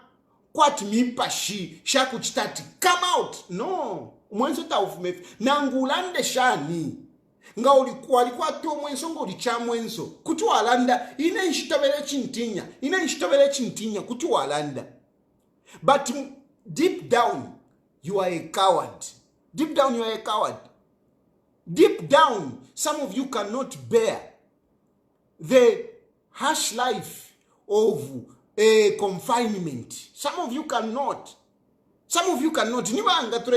kwati mipashi, shaku chitati. Come out. No. Umwenso ta ufume. Nangulande shani. Nga ulikuwa tu mwenso nga ulicha mwenso. Kutu alanda. Ine nshitobele chintinya. Kutu alanda. But deep down, you are a coward. Deep down, you are a coward. Deep down, some of you cannot bear the harsh life of a confinement. Some of you cannot. Nivanga to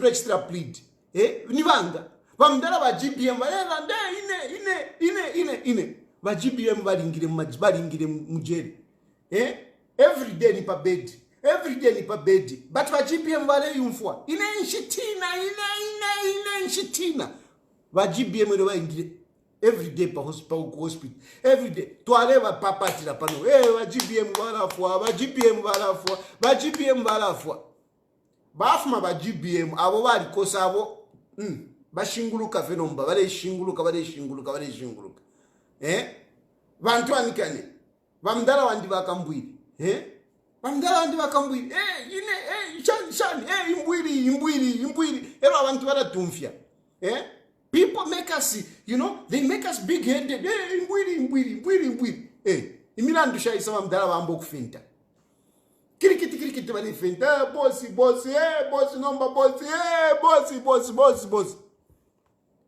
extra plead. Nivanga. Vamdala va GBM ine. Va GBM balingire mujeri. Every day ni pa bed. But va GBM vale yumfwa. Ine nshitina. Va GBM ndo ingire. Every day pa hospital. Every day. Tuale va papati la pano. Va GBM valafwa. Bafuma va GBM. Abo bali kosa abo. Bashinguluka fenomba. Bale shinguluka. Vantu anikane. Vamdala wandi vakambwiri. Shani, imbwiri. Eba vantu varatumfya. People make us, they make us big-headed. Imbwiri. Imilandu shaisa vamdala vambo kufinta. Kirikiti vani finta. Boss, number boss.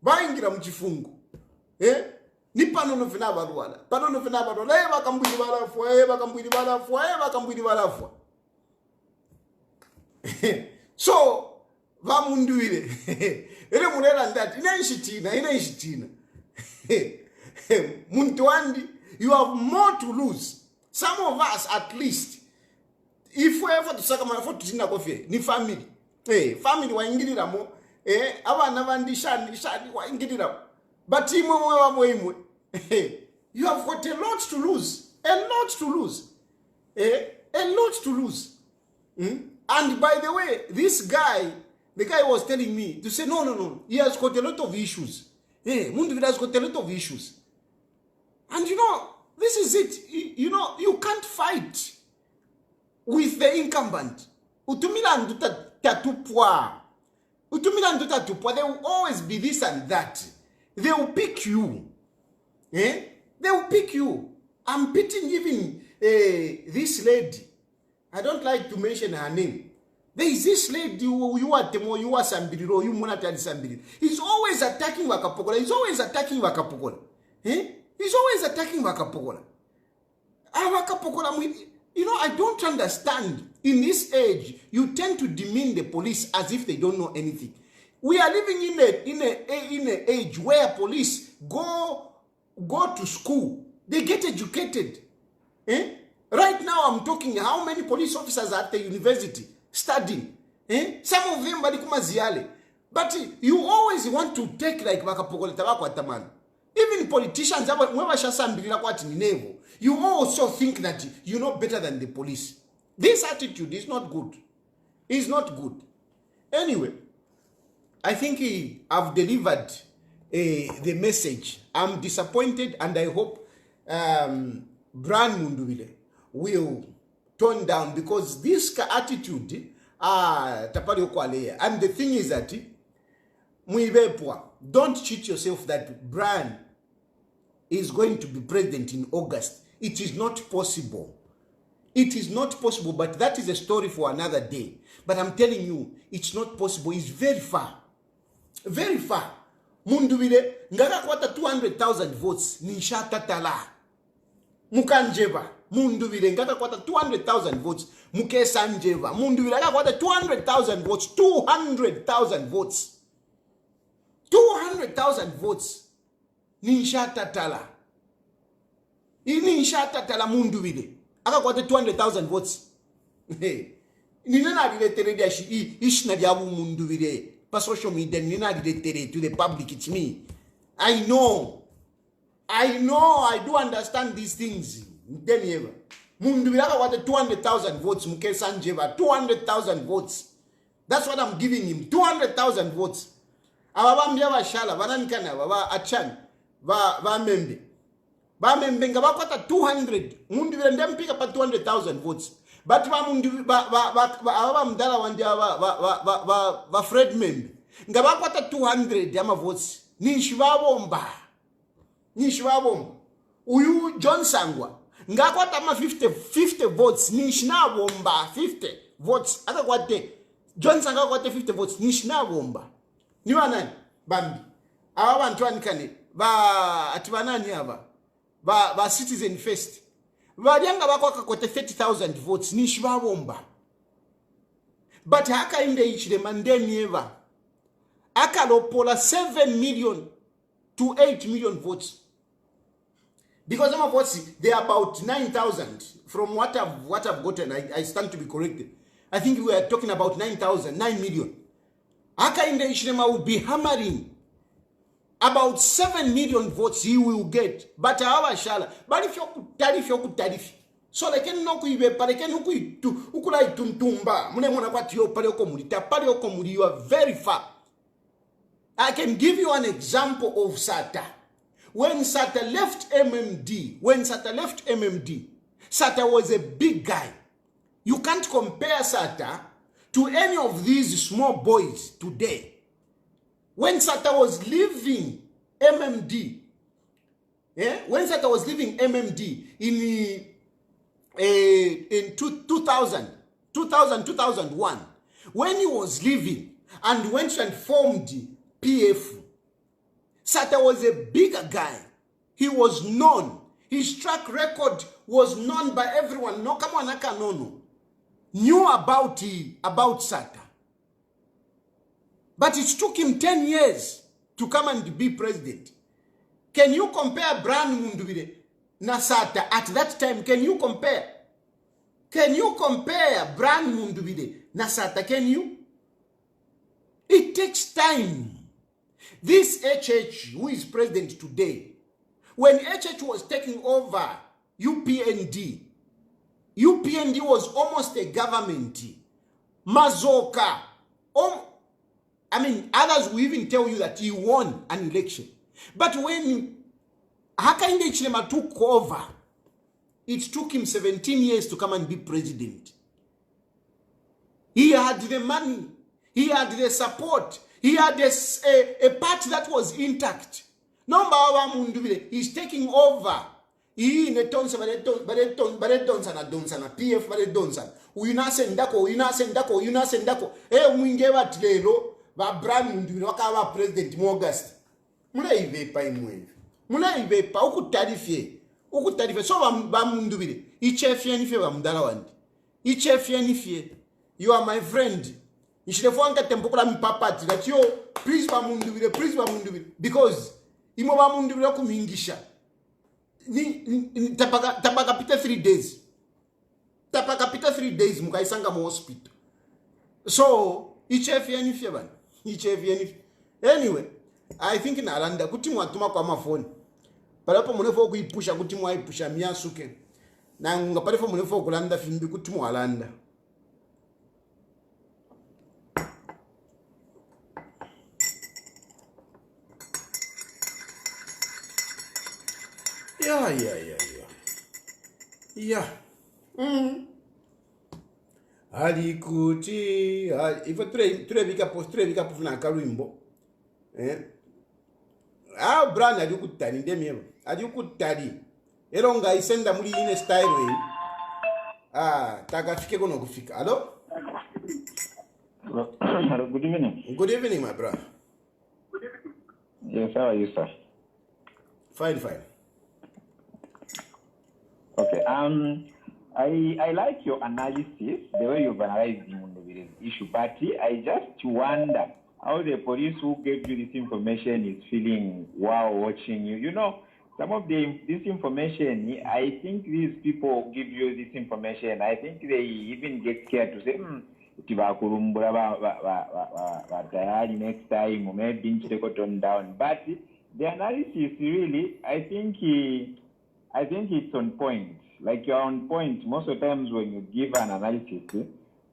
Baingira mchifungu. Ni panono vina barwala. Bakambwiri balafwa. So, vamunduire. Ere munera ndati. Ina ishitina. Muntuandi, you have more to lose. Some of us, at least, if we ever to sakama for to kofie, ni family. Family wa ingirira mo. Abana bandi shani wa ingirira. But you have got a lot to lose. And by the way, this guy, the guy was telling me to say, no. He has got a lot of issues. Mundubile has got a lot of issues. And this is it. You can't fight with the incumbent. Utumila nduta tatupwa. There will always be this and that. They will pick you. They will pick you. I'm pitying even this lady. I don't like to mention her name. There is this lady you are Sambiriro, you Monatari Sambiri. He's always attacking Wakapokola. He's always attacking Wakapokola. I don't understand. In this age, you tend to demean the police as if they don't know anything. We are living in an age where police go to school. They get educated. Right now, I'm talking how many police officers are at the university studying. Some of them bali kuma ziale. But you always want to take like Bakapokole tabako ataman. Even politicians, you also think that you know better than the police. This attitude is not good. It's not good. Anyway, I think I've delivered the message. I'm disappointed, and I hope Brian Mundubile will tone down, because this attitude, and the thing is that don't cheat yourself that Brian is going to be president in August. It is not possible. It is not possible, but that is a story for another day. But I'm telling you, it's not possible. It's very far. Very far. Mundubile, ngaka kwata 200,000 votes, nishata tala. Mukanjeva. Mundubile, ngaka kwata 200,000 votes, mukesa njeva. Mundubile, ngaka kwata 200,000 votes, 200,000 votes. 200,000 votes. Nishata tala. Nishata tala Mundubile. Aka kwata 200,000 votes. Nina diretere shi ishna diabu Mundubile. Pa social media nina diretere to the public. It's me. I know. I do understand these things. Mundubile got 200,000 votes. Mukesanjeva 200,000 votes. That's what I'm giving him. 200,000 votes. Ababambia bashala bananikana baba achan ba membe. Ba membe ngabakota 200. Mundubile ndempika pa 200,000 votes. But ba Mundubile ba mdala wandia ba Fred membe. Ngabakota 200 yama votes. Nishibabomba. Uyu John Sangwa ngakota ma 50 votes nishinabomba 50 votes akakwate John Sangwa kwate 50 votes nishinabomba niwa nani bambi aba bantu anikane ba atibanani aba ba citizen first badyanga bakwaka kote 30,000 votes nishibabomba but Hakainde Hichilema ndenieva akalopola 7 million to 8 million votes. Because some of us, they are about 9,000 from what I've gotten. I stand to be corrected. I think we are talking about 9 million. Hakainde Hichilema will be hammering about 7 million votes he will get. But our shala. But if you could tariff. So they can knock you, but they can ukulai tuntumba. Munemona what you paleokomuri, you are very far. I can give you an example of Sata. When Sata left MMD, Sata was a big guy. You can't compare Sata to any of these small boys today. When Sata was leaving MMD, in 2001, when he was leaving and went and formed PF, Sata was a bigger guy. He was known. His track record was known by everyone. No, come on, no. Knew about Sata. But it took him 10 years to come and be president. Can you compare Brian Mundubile na Sata at that time? Can you compare? Can you compare Brian Mundubile na Sata? Can you? It takes time. This HH, who is president today, when HH was taking over UPND was almost a government. Mazoka. Others will even tell you that he won an election. But when Hakainde Hichilema took over, it took him 17 years to come and be president. He had the money. He had the support. He had a party that was intact. Number one Mundubile is taking over. He in a tons na PF baredonsa. Uyuna sendako. Mwingewa tilelo ba Brian Mundubile wakawa president mu August. Muna ivepa imwe. Muna ivepa ukutarifie. So ba Mundubile. Ichefie nifie ba mdala wandi. Ichefie nifie. You are my friend. Nishilefwanga tempokula mpapati that yo please ba Mundubile because imo ba Mundubile kumingisha tapaka pita 3 days mukaisanga mu hospital. So ichefie anyway, I think in Alanda kuti mwatuma kwa mafoni palapo munefo kuipusha kuti mwaipusha miasuke na ngapalefo munefo kulanda fimbi kuti mwalanda. Yeah. Alikuti ifa turevika pofuna karimbo. Brian alikuttani ndemyevo. Alikuttani. Eronga isenda muri ine style way. Takafike kono kufika. Hello? Hello, good evening. Good evening, my brother. Yes, how are you, sir? Fine. Okay. I like your analysis, the way you've analyzed the Mundubile's issue, but I just wonder how the police who gave you this information is feeling while watching you. You know, some of this information, I think these people give you this information, I think they even get scared to say, Tayali next time, or maybe take it down. But the analysis really, I think it's on point. Like you're on point. Most of the times when you give an analysis,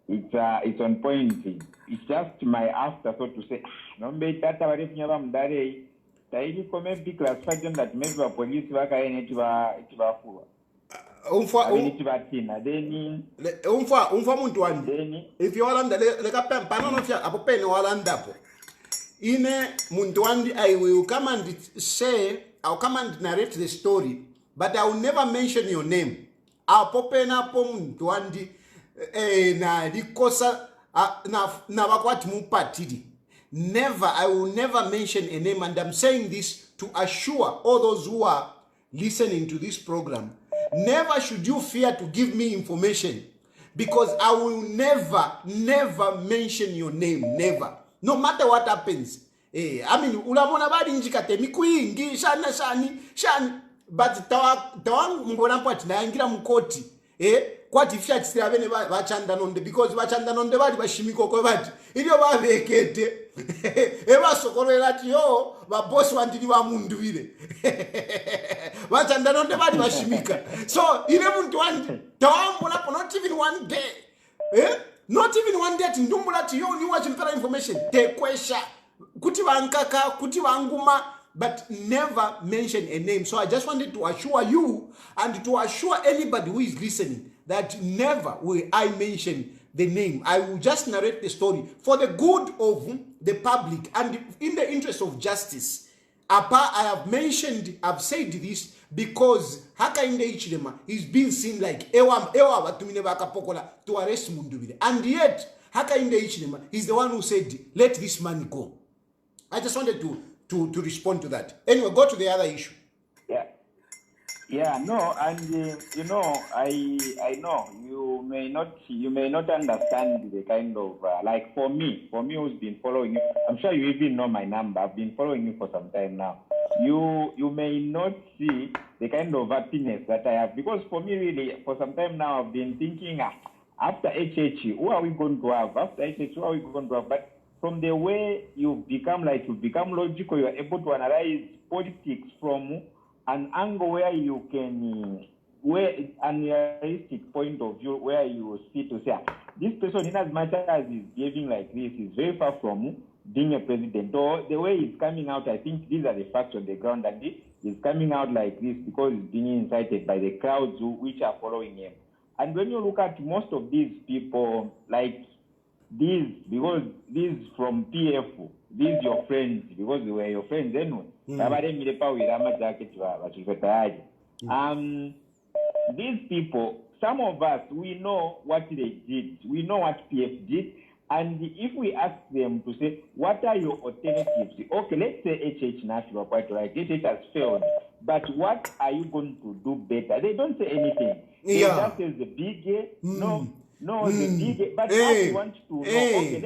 it's on point. It's just my afterthought to say, no, maybe that maybe classification that maybe the police work umfa muntu wandi if you walanda leka panono fya apo pene walanda po ine muntu wandi I will come and say I'll come and narrate the story but I will never mention your name apo pene apo muntu wandi na likosa na wakwati mupatidi never I will never mention a name and I'm saying this to assure all those who are listening to this program. Never should you fear to give me information because I will never mention your name. Never. No matter what happens. I mean, ulamona badi njikate mikuingi, shani. But tawang mbona pati na yangira mkoti. Kwa tifia chisira vene vachanda nonde because vachanda nonde badi bashimiko kwa badi. Ilio vavekete. Eva sokoro elati yo, vabosi wandini wa Mundubile. Vachanda nonde badi bashimika. So, ile muntu wandi, tawambula po not even one day. Not even one day ati ndumbula ti yo ni wachimpera information. Te kwesha, kuti wankaka, kuti wanguma, but never mention a name. So I just wanted to assure you and to assure anybody who is listening that never will I mention the name. I will just narrate the story for the good of the public and in the interest of justice. I've said this because Hakainde Hichilema is being seen like ewa batumine bakapokola to arrest Mundubile. And yet, Hakainde Hichilema is the one who said, let this man go. I just wanted to respond to that. Anyway, go to the other issue. Yeah, no, and I know you may not understand the kind of like for me who's been following you. I'm sure you even know my number. I've been following you for some time now. You may not see the kind of happiness that I have because for me really for some time now I've been thinking after HH who are we going to have? After HH who are we going to have? But from the way you've become logical, you're able to analyze politics from an angle where you can, where an realistic point of view, where you see to say, this person, in as much as he's behaving like this, is very far from being a president. Or the way he's coming out, I think these are the facts on the ground, and he's coming out like this because he's being incited by the crowds which are following him. And when you look at most of these people, like these, because these from PF, these your friends, because they were your friends anyway. These people, some of us, we know what they did. We know what PF did. And if we ask them to say, what are your alternatives? Okay, let's say HH National, quite right. HH has failed. But what are you going to do better? They don't say anything. They just say the big the big. But I want to know, okay,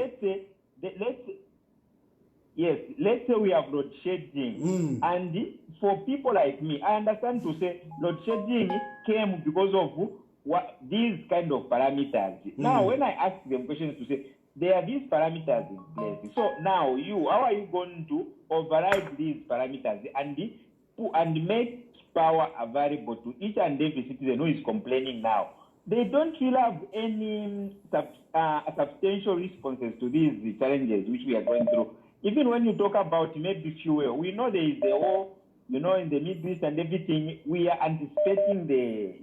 let's say we have load shedding. And for people like me, I understand to say load shedding came because of what these kind of parameters. Now, when I ask them questions to say, there are these parameters in place. So now how are you going to override these parameters and make power available to each and every citizen who is complaining now? They don't really have any substantial responses to these challenges which we are going through. Even when you talk about maybe fuel, we know there is the war, in the Middle East and everything. We are anticipating the,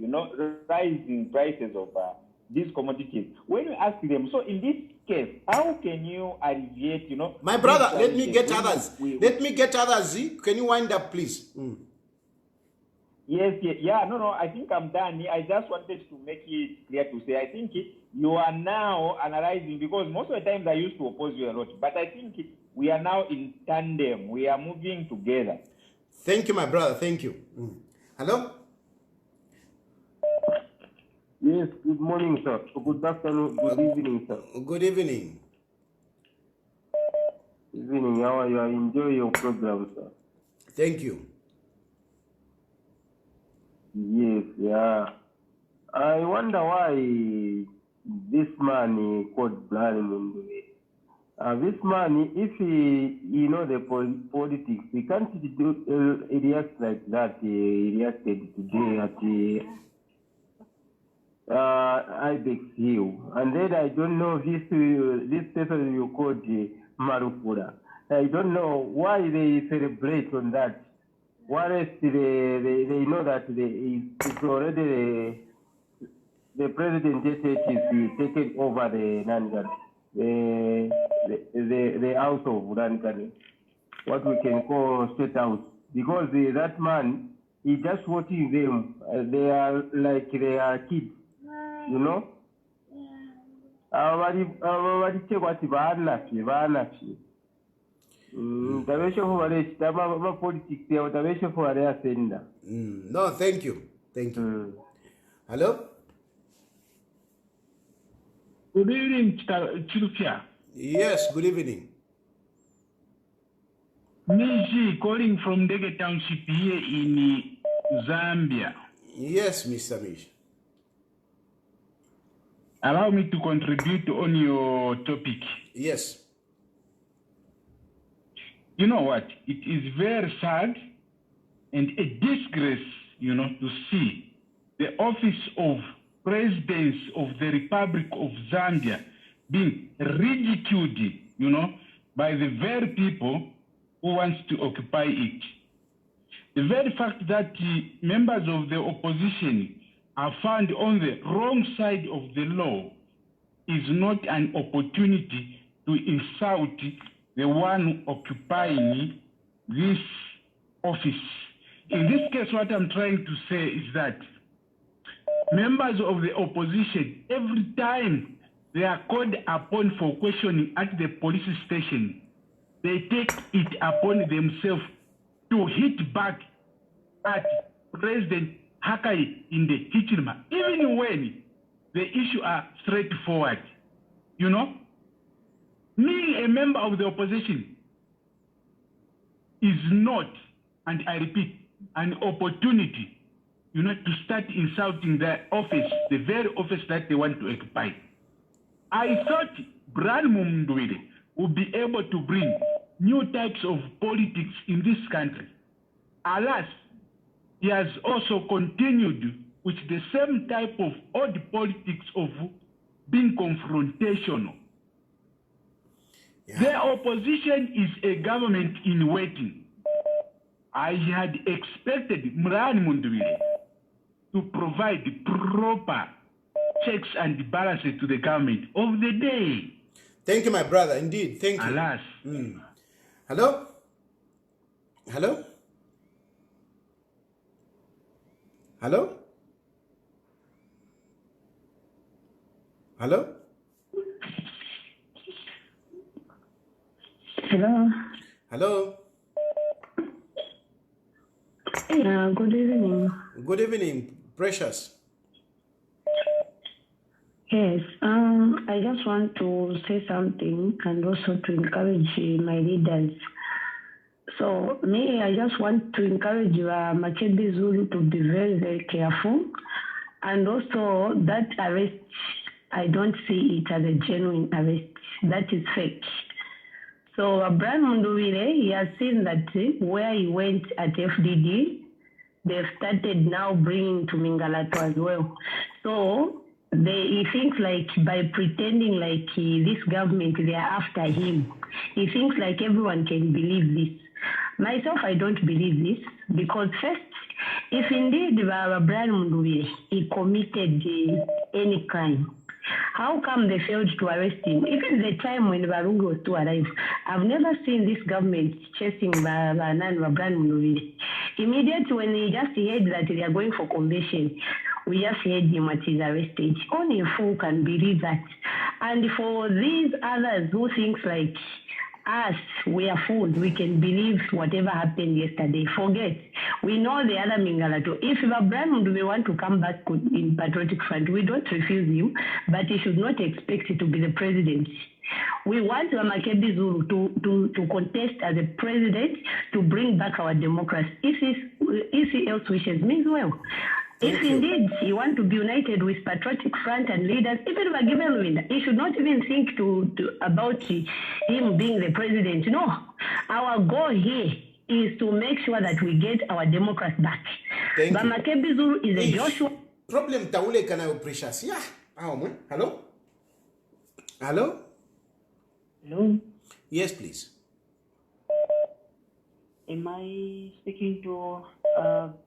rising prices of these commodities. When you ask them, so in this case, how can you alleviate, My brother, let me get others. Can you wind up, please? Yes, no, I think I'm done. I just wanted to make it clear to say, I think you are now analyzing, because most of the times I used to oppose you a lot, but I think we are now in tandem. We are moving together. Thank you, my brother. Thank you. Hello? Yes, good morning, sir. Good afternoon, good evening, sir. Good evening. Evening, how are you? I enjoy your program, sir. Thank you. Yes, yeah. I wonder why this man called Brian Mundubile. This man, if he the politics, he can't react like that. He reacted today Ibex Hill. And then I don't know this person you called Marufura. I don't know why they celebrate on that. What else they know that it's already the president is taken over the house of Nankani, what we can call state house, because that man is just watching them. They are like they are kids, you know. No, thank you. Thank you. Hello? Good evening, Chilufya. Yes, good evening. Miji calling from Dege Township here in Zambia. Yes, Mr. Mish. Allow me to contribute on your topic. Yes. You know what? It is very sad and a disgrace, you know, to see the office of President of the Republic of Zambia being ridiculed, you know, by the very people who wants to occupy it. The very fact that members of the opposition are found on the wrong side of the law is not an opportunity to insult the one occupying this office. In this case, what I'm trying to say is that members of the opposition, every time they are called upon for questioning at the police station, they take it upon themselves to hit back at President Hakainde Hichilema, even when the issue are straightforward. You know, being a member of the opposition is not, and I repeat, an opportunity, you know, to start insulting their office, the very office that they want to occupy. I thought Brian Mundubile would be able to bring new types of politics in this country. Alas, he has also continued with the same type of odd politics of being confrontational. Yeah. The opposition is a government in waiting. I had expected Brian Mundubile to provide proper checks and balances to the government of the day. Thank you, my brother. Indeed, thank you. Alas. Hello? Hello? Hello? Hello? Hello. Hello? Good evening. Good evening, Precious. Yes, I just want to say something and also to encourage my leaders. So me, I just want to encourage Makebi Zulu to be very, very careful. And also that arrest, I don't see it as a genuine arrest. That is fake. So Brian Mundubile, he has seen that where he went at FDD, they've started now bringing to Mingalato as well. So he thinks like by pretending like this government, they are after him, he thinks like everyone can believe this. Myself, I don't believe this because first, if indeed Brian Mundubile, he committed any crime, how come they failed to arrest him? Even the time when Barungu was to arrive, I've never seen this government chasing Brian Mundubile. Immediately when he just heard that they are going for convention, we just heard him at his arrested. Only a fool can believe that. And for these others who think like us, we are fools, we can believe whatever happened yesterday. Forget. We know the other Mingalato. If Brian Mundubile want to come back in Patriotic Front, we don't refuse him, but he should not expect to be the president. We want Makebi Zulu to contest as a president to bring back our democracy. If he else wishes, means well. If indeed you want to be united with Patriotic Front and leaders, even if I give him winner, he should not even think about him being the president. No, our goal here is to make sure that we get our democracy back. But Makebi Zulu is a Joshua. problem taule kanayo precious. Yeah. Hello? Hello? Hello. Yes, please. Am I speaking to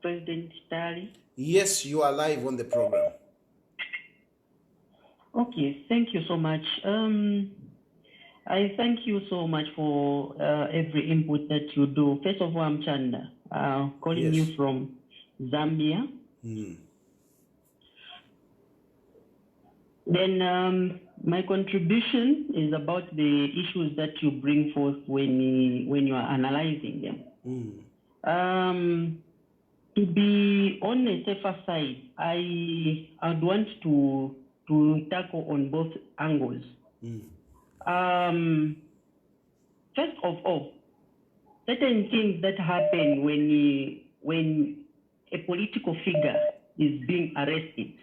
President Tayali? Yes, you are live on the program. Okay, thank you so much. I thank you so much for every input that you do. First of all, I'm Chanda, calling you from Zambia. Then my contribution is about the issues that you bring forth when you are analyzing them. To be on a safer side, I'd want to tackle on both angles. First of all, certain things that happen when a political figure is being arrested.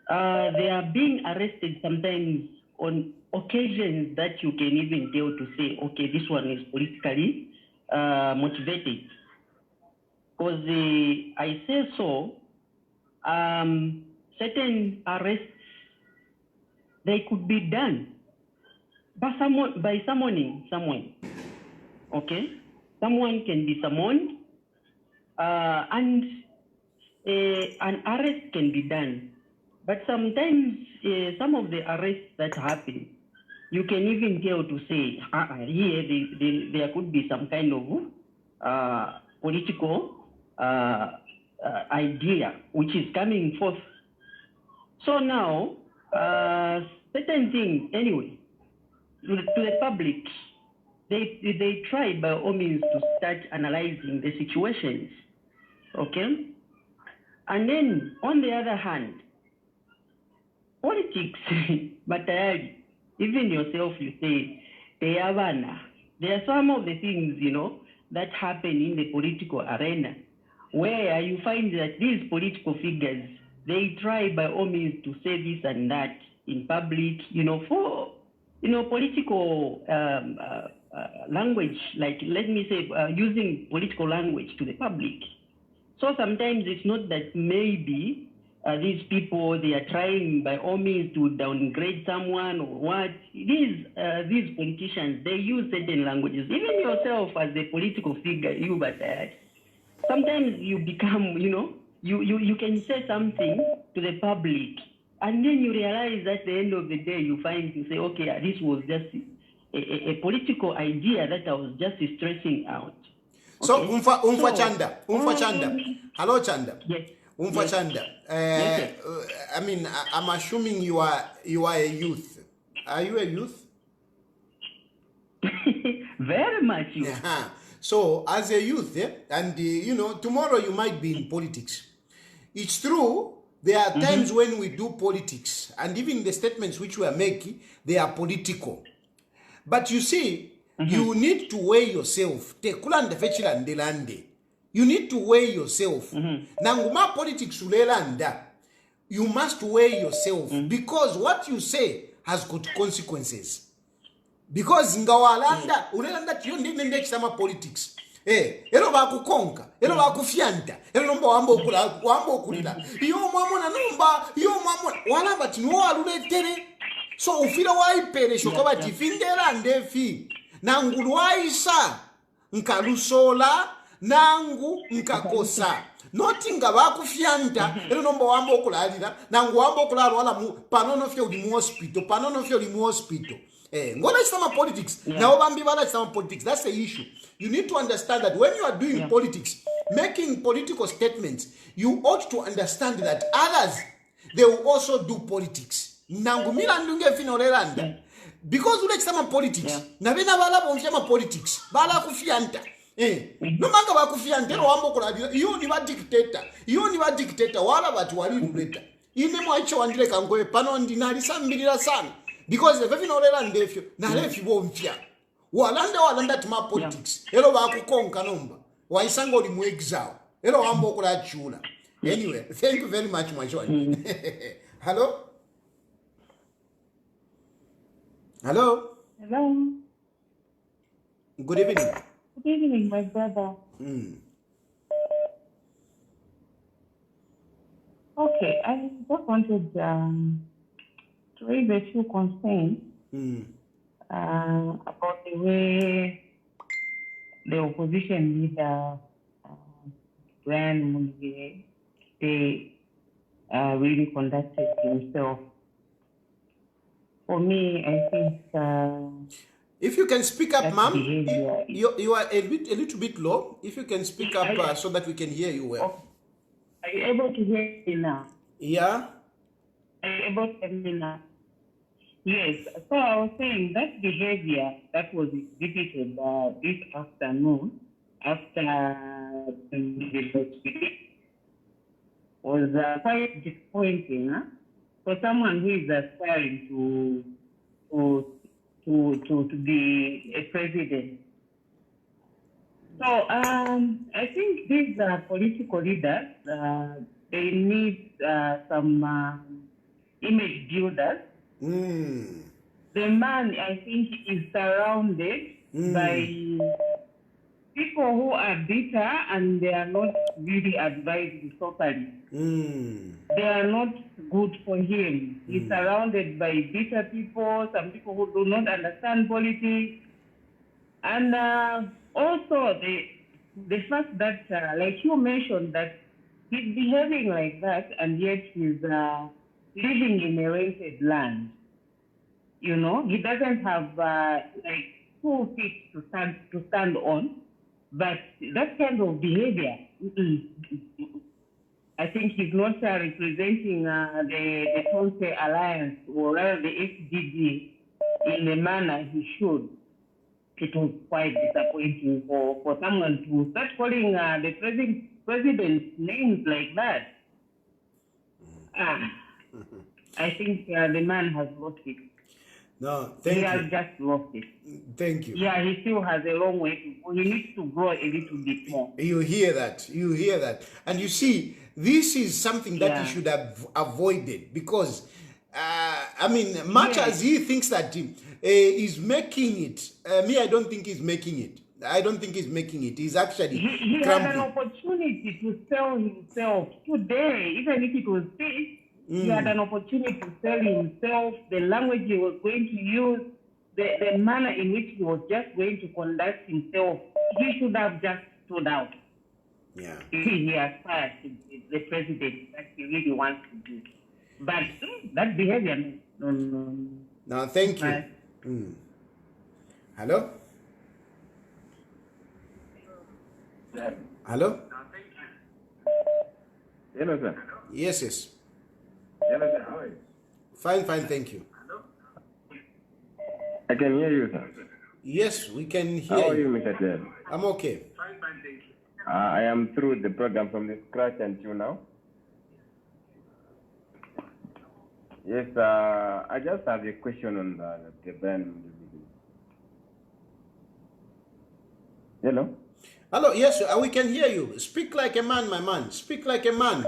They are being arrested sometimes on occasions that you can even tell to say, okay, this one is politically motivated. Because I say so, certain arrests, they could be done by summoning someone. Okay? Someone can be summoned and an arrest can be done. But sometimes some of the arrests that happen, you can even tell to say, here there could be some kind of political idea which is coming forth. So now, certain things, anyway, to the public, they try by all means to start analyzing the situations, okay? And then, on the other hand, politics, but even yourself, you say, there are some of the things, that happen in the political arena, where you find that these political figures, they try by all means to say this and that in public, for, political language, like, let me say, using political language to the public. So sometimes it's not that maybe these people, they are trying by all means to downgrade someone or what. These politicians, they use certain languages. Even yourself as a political figure, sometimes you become, you can say something to the public, and then you realize at the end of the day, you find to say, okay, this was just a political idea that I was just stressing out. Okay? So, Chanda. Hello, Chanda. Yes. Chanda. Yes. I mean, I'm assuming you are a youth. Are you a youth? Very much youth. Yeah. So, as a youth, and tomorrow you might be in politics. It's true, there are times when we do politics, and even the statements which we are making, they are political. But you see, you need to weigh yourself. You need to weigh yourself. Nanguma politics ulelanda. You must weigh yourself because what you say has got consequences. Because ngawalanda ulelanda tiyondine sama politics. Elo bakukonka, elo bakufyanta, elo nomba wambo okulila. Yo mwamona nomba, yo mwamona wala bati no aluletere. So ufira waipere shokoba tifindera ndefi. Nangu waisa nkalusola nangu nkakosa. Noti nga bakufyanta, elo nomba wambo okulalira, nangu wambo okulala wala panono fya ulimu hospital. Ngola sama politics. Now bambi bala sama politics. That's the issue. You need to understand that when you are doing politics, making political statements, you ought to understand that others, they will also do politics. Nangu mila ndunge finorelanda. Because you like some politics. Na bena bala bonfema politics. Bala kufianta. No manga ba kufianta ro wambo kuladira. You ni ba dictator wala batu wali ruleta. Ine mwacho wandile kangoe pano ndinali sambilira sana. Because if you know that ndefyo na lefi bomfya. Walanda tima politics. Elo ba kukonka nomba. Waisango limu exile. Elo wambo kula chula. Anyway, thank you very much, my joy. Hello? Hello? Hello. Good evening. Good evening, my brother. Okay, Okay, I just wanted to raise a few concerns about the way the opposition leader, Brian Mundubile, really conducted himself. For me, I think... if you can speak up, ma'am, you are a little bit low. If you can speak up so that we can hear you well. Okay. Are you able to hear me now? Yeah. Are you able to hear me now? Yes. So I was saying that behavior that was exhibited this afternoon after the speech was quite disappointing for someone who is aspiring to be a president. So I think these political leaders, they need some image builders. The man, I think, is surrounded by people who are bitter and they are not really advised properly. They are not good for him. He's surrounded by bitter people, some people who do not understand politics. And also the fact that, like you mentioned, that he's behaving like that and yet he's living in a rented land. You know, he doesn't have like 2 feet to stand on, but that kind of behavior, I think he's not representing the Tonse Alliance or rather the FDD in the manner he should. It was quite disappointing for someone to start calling the president's names like that. I think the man has lost it. No, thank you. He has just lost it. Thank you. Yeah, he still has a long way to go. He needs to grow a little bit more. You hear that? You hear that? And you see, this is something that he should have avoided because, I mean, much as he thinks that he's making it, me, I don't think he's making it. I don't think he's making it. He's actually He had an opportunity to sell himself today, even if it was this. He had an opportunity to sell himself, the language he was going to use, the manner in which he was just going to conduct himself. He should have just stood out. Yeah. He aspires to be the president that he really wants to do. But that behavior, no. No, thank you. Hello? Hello? Hello, sir. Yes. Hello, sir. How are you? Fine, thank you. I can hear you, sir. Yes, we can hear How are you, Mr. Tayali? I'm okay. Fine, thank you. I am through the program from the scratch until now. Yes, I just have a question on the Brian. Hello? Hello, yes, we can hear you. Speak like a man, my man. Speak like a man.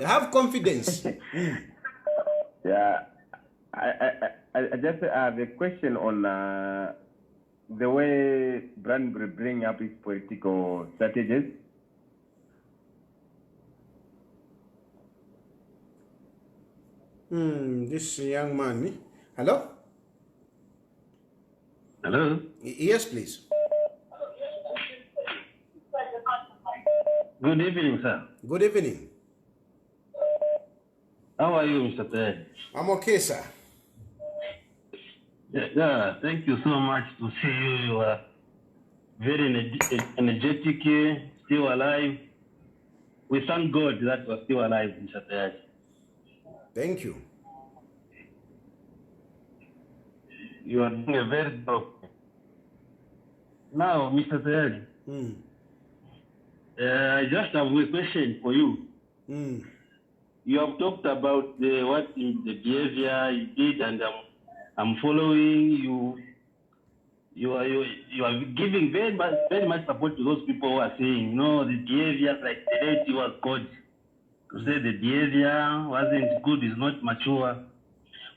Have confidence. Yeah, I just have a question on the way Brian will bring up his political strategies. This young man. Hello? Hello? Yes, please. Good evening, sir. Good evening. How are you, Mr. Tayali? I'm okay, sir. Yeah, thank you so much to see you. You are very energetic, still alive. We thank God that you are still alive, Mr. Tayali. Thank you. You are doing a very good job. Now, Mr. Tayali, I just have a question for you. You have talked about what the behavior you did, and I'm following you. You are giving very much support to those people who are saying, no, the behavior, like the lady was good. To say the behavior wasn't good, is not mature.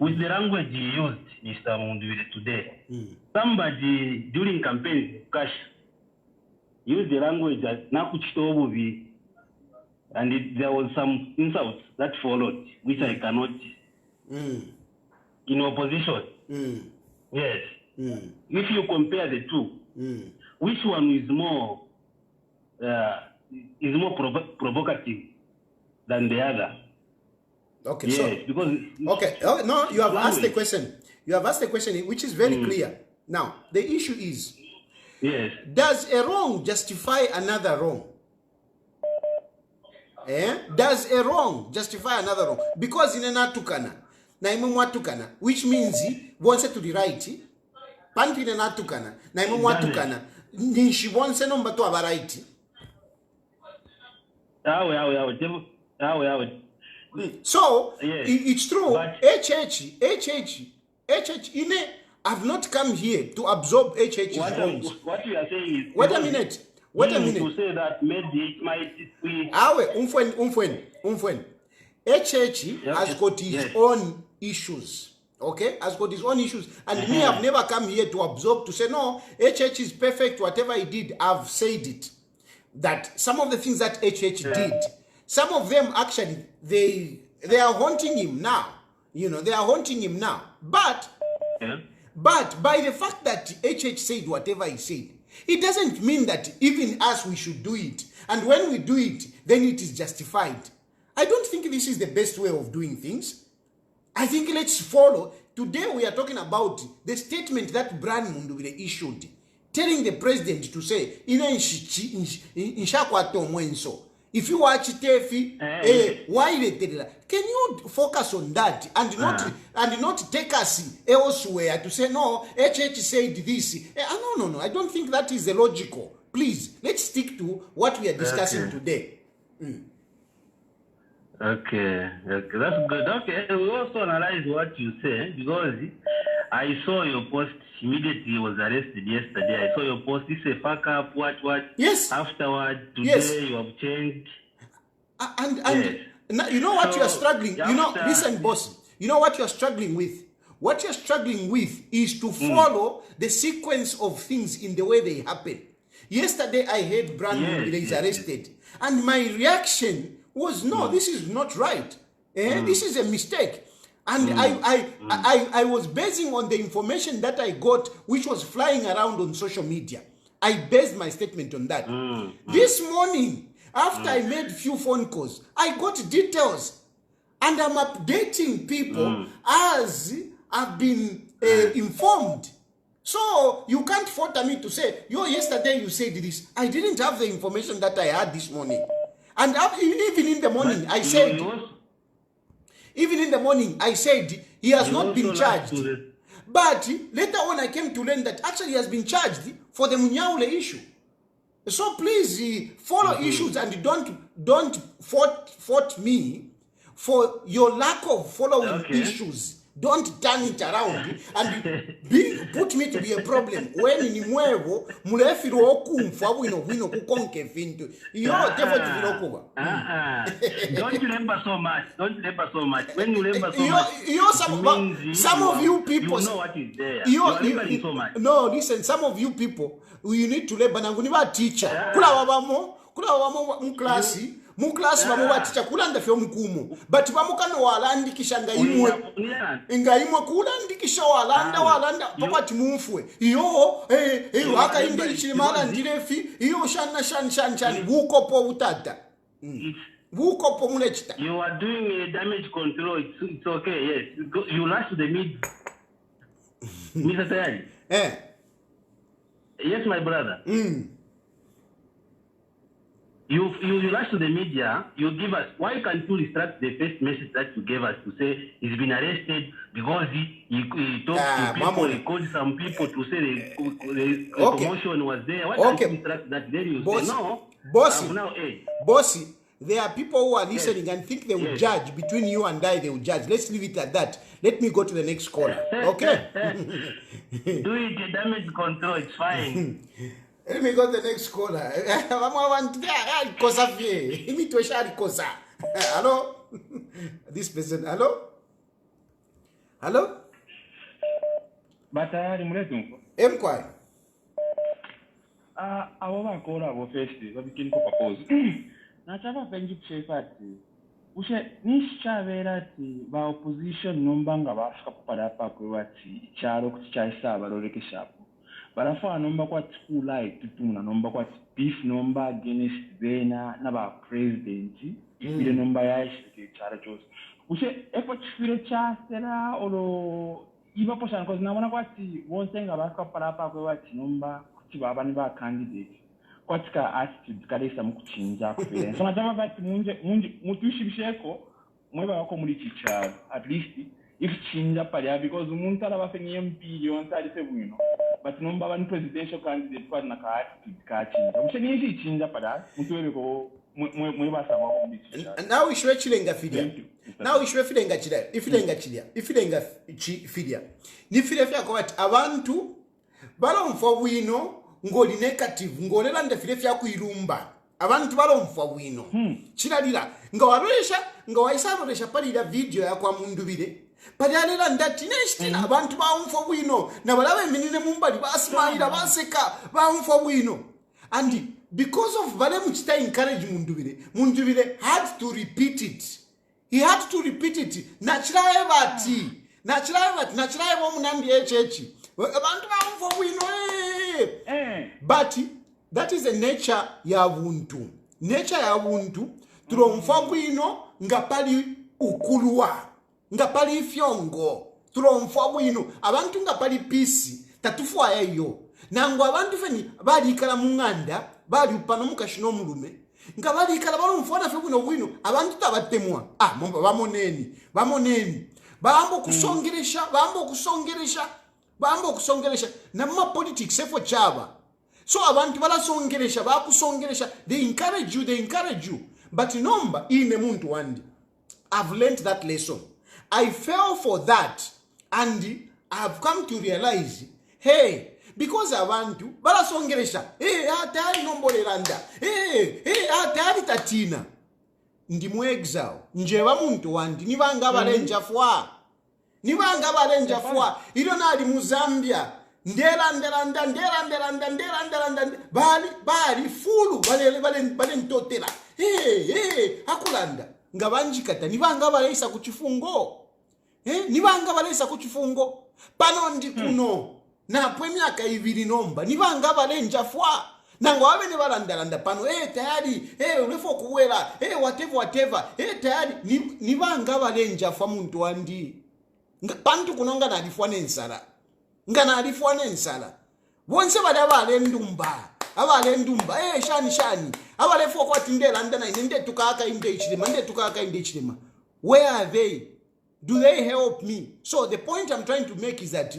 With the language you used, Mr. Mundubile, today, somebody during campaign, Cash, used the language that Nakuchitobubi. and there was some insults that followed, which I cannot, in opposition. Yes. If you compare the two, which one is more provocative than the other? Okay, yes, so because no, you have asked the question. You have asked the question, which is very clear. Now, the issue is, yes, does a wrong justify another wrong? Does a wrong justify another wrong? Because in an atukana, na imamu atukana, which means once to the right, panti in an atukana, na imamu atukana, nishi once number to aba right. So yes, it's true. but HH, I've not come here to absorb HH's wrongs. What you are saying is, Wait a minute. To say that maybe it might be. Umfwen. HH has got his own issues. Okay, has got his own issues, and me, I've never come here to absorb, to say no, HH is perfect. Whatever he did, I've said it. That some of the things that HH did, some of them actually they are haunting him now. You know, they are haunting him now. But by the fact that HH said whatever he said, it doesn't mean that even us we should do it. And when we do it, then it is justified. I don't think this is the best way of doing things. I think let's follow. Today we are talking about the statement that Brian Mundubile issued, telling the president to say, if you watch Tefi, why can you focus on that and not take us elsewhere to say no, HH said this. No. I don't think that is the logical. Please, let's stick to what we are discussing today. Okay, that's good. Okay, we also analyze what you say, because I saw your post immediately. He was arrested yesterday. I saw your post. This is a fuck up. What? Yes. Afterward, today you have changed. And you know what you are struggling. Listen, boss. You know what you are struggling with. What you are struggling with is to follow the sequence of things in the way they happen. Yesterday, I heard Brian Mundubile is arrested, and my reaction was no, this is not right. This is a mistake. And I was basing on the information that I got, which was flying around on social media. I based my statement on that. This morning, after I made few phone calls, I got details, and I'm updating people as I've been informed. So you can't fault me to say, yesterday you said this. I didn't have the information that I had this morning. And even in the morning, I said, he has not been charged. But later on, I came to learn that actually he has been charged for the Munyaule issue. So please follow issues and don't fault me for your lack of following issues. Don't turn it around and put me to be a problem. When ni mwevo, mulefiro okumfa wino kukonke vintu. Don't remember so much. When you remember so much, some of you people, you know what is there. You're remembering so much. No, listen, some of you people, you need to labor. Nanguniba teacher. Kula wabamo mklasi. Muklasi bamuba teacher kulanda fyo mkumu. But bamukano walandikisha ngaimwe. Ngaimwe kulandikisha walanda pakati mumfwe. Hakainde Hichilema ndirefi. Shan wukopo utata. Wukopo mulechita. You are doing a damage control. It's okay, yes. You rush to the mid. Mr. Tayali. Yes, my brother. You rush to the media, you give us, why can't you retract the first message that you gave us to say he's been arrested because he talked to people, he called some people to say the commotion was there. Why can't you retract that? Then you say, no, Bossy, there are people who are listening and think they will judge. Between you and I, they will judge. Let's leave it at that. Let me go to the next caller. Okay? Do it, damage control, it's fine. Let me go to the next caller. Hello? This person, hello? Hello? But I'm Mkwai. I want to call our first. Let me propose. nachava penji kuchekati ushe nisichavera ati vaopposition nombanga vasvika parapa kwevati charo kuti chaisa varorekeshapo varafa nomba kwati kulai tutuna nomba kwati beef nomba against vena navapresident ile nomba yaishike charo chose ushe epo chifire chasera olo ivapo shana because naona kwati vonse nga vasvika parapa kwevati nomba kuti vava ni vacandidate kwatika attitude kadaisa mukuchinja kupera so natama vati mutushibisheko mweba wako muri chicharo at least if chinja palia because umuntu arabafenye MP yonta se bwino but nomba bani presidential candidate kwa na ka attitude ka chinja usheni chinja palia muntu webeko mweba sama ko muri chicharo now ishwe chilenga fidia now ishwe filenga chida ifilenga fidia ni file fya ko bati abantu balomfo bwino ngoli negative ngolela ndefile fya kuirumba abantu balomfwa bwino chilalira nga waisaloresha palira video ya kwa Mundubile palyalela ndati neshitila abantu baumfwa bwino na balawe minine mumbali basmaila baseka baumfwa bwino and because of bale muchita encourage Mundubile had to repeat it. He had to repeat it. Nachiraye bomunandi echechi abantu baumfwa bwino but that is the nature ya buntu. Nature ya buntu tulomfa bwino ngapali ukulwa ngapali fyongo tulomfa bwino abantu ngapali peace tatufuwa eyo nango abantu feni bali kala munganda bali upano mukashino mulume ngabali kala balomfona fe bwino abantu tabatemwa momba bamoneni bambo kusongeresha na ma politics efo chaba. So abantu balasongeresha bakusongeresha they encourage you but nomba ine muntu wandi I've learned that lesson. I fell for that and I've come to realize hey because abantu balasongeresha atari nomboleranda atari tatina ndimwexao njeba muntu wandi nibanga balenja fwa ilo nali mu Zambia ndera bali fulu bale ntotela akulanda ngabanjikata nibanga baleisa kuchifungo pano ndi kuno na pwe myaka 2 nomba nibanga balenja fwa nango abene balandalanda pano tayari ulefo kuwela whatever tayari nibanga balenja fwa muntu wandi pantu kunonga nalifwa nensala bonse bali abale ndumba shani abalefo kwati ndela ndana inde tukaka inde Hichilema where are they? Do they help me? So the point I'm trying to make is that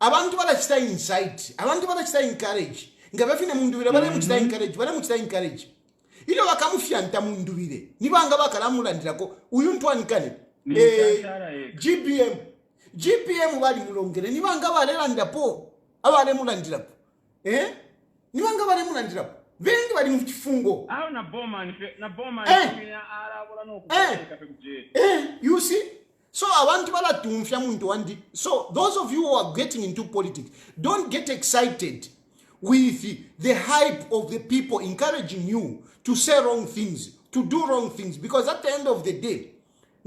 abantu balachita insight abantu balachita encourage ngabafine Mundubile bale muchita encourage ilo bakamufyanta Mundubile nibanga bakalamulandirako uyu ntwanikane GPM bali mulongere nibanga balelandapo abale mulandirapo nibanga bale mulandirapo bengi bali mu kifungo na boma you see so abantu balatumfya muntu wandi. So those of you who are getting into politics, don't get excited with the hype of the people encouraging you to say wrong things, to do wrong things, because at the end of the day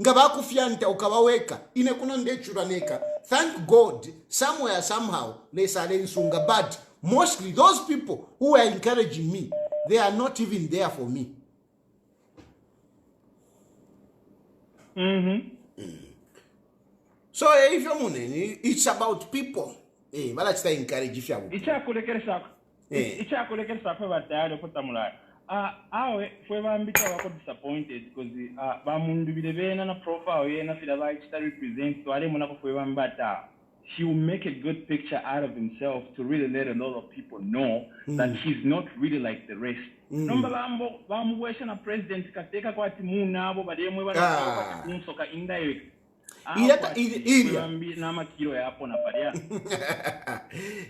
ngabakufyanta ukabaweka ine kuno ndechuraneka. Thank God somewhere somehow lesalensunga, but mostly those people who are encouraging me, they are not even there for me. So if you're money, it's about people. But let's encourage if you awe fue bambita wako disappointed because Mundubile bena na profile yena fila baita represent so ale muna fue bambata. He will make a good picture out of himself to really let a lot of people know that he's not really like the rest. Nomba bamwesha na president kateka kwa timu nabo bademwe bana kwa timu soka indirect. Na makiro yapo na paria.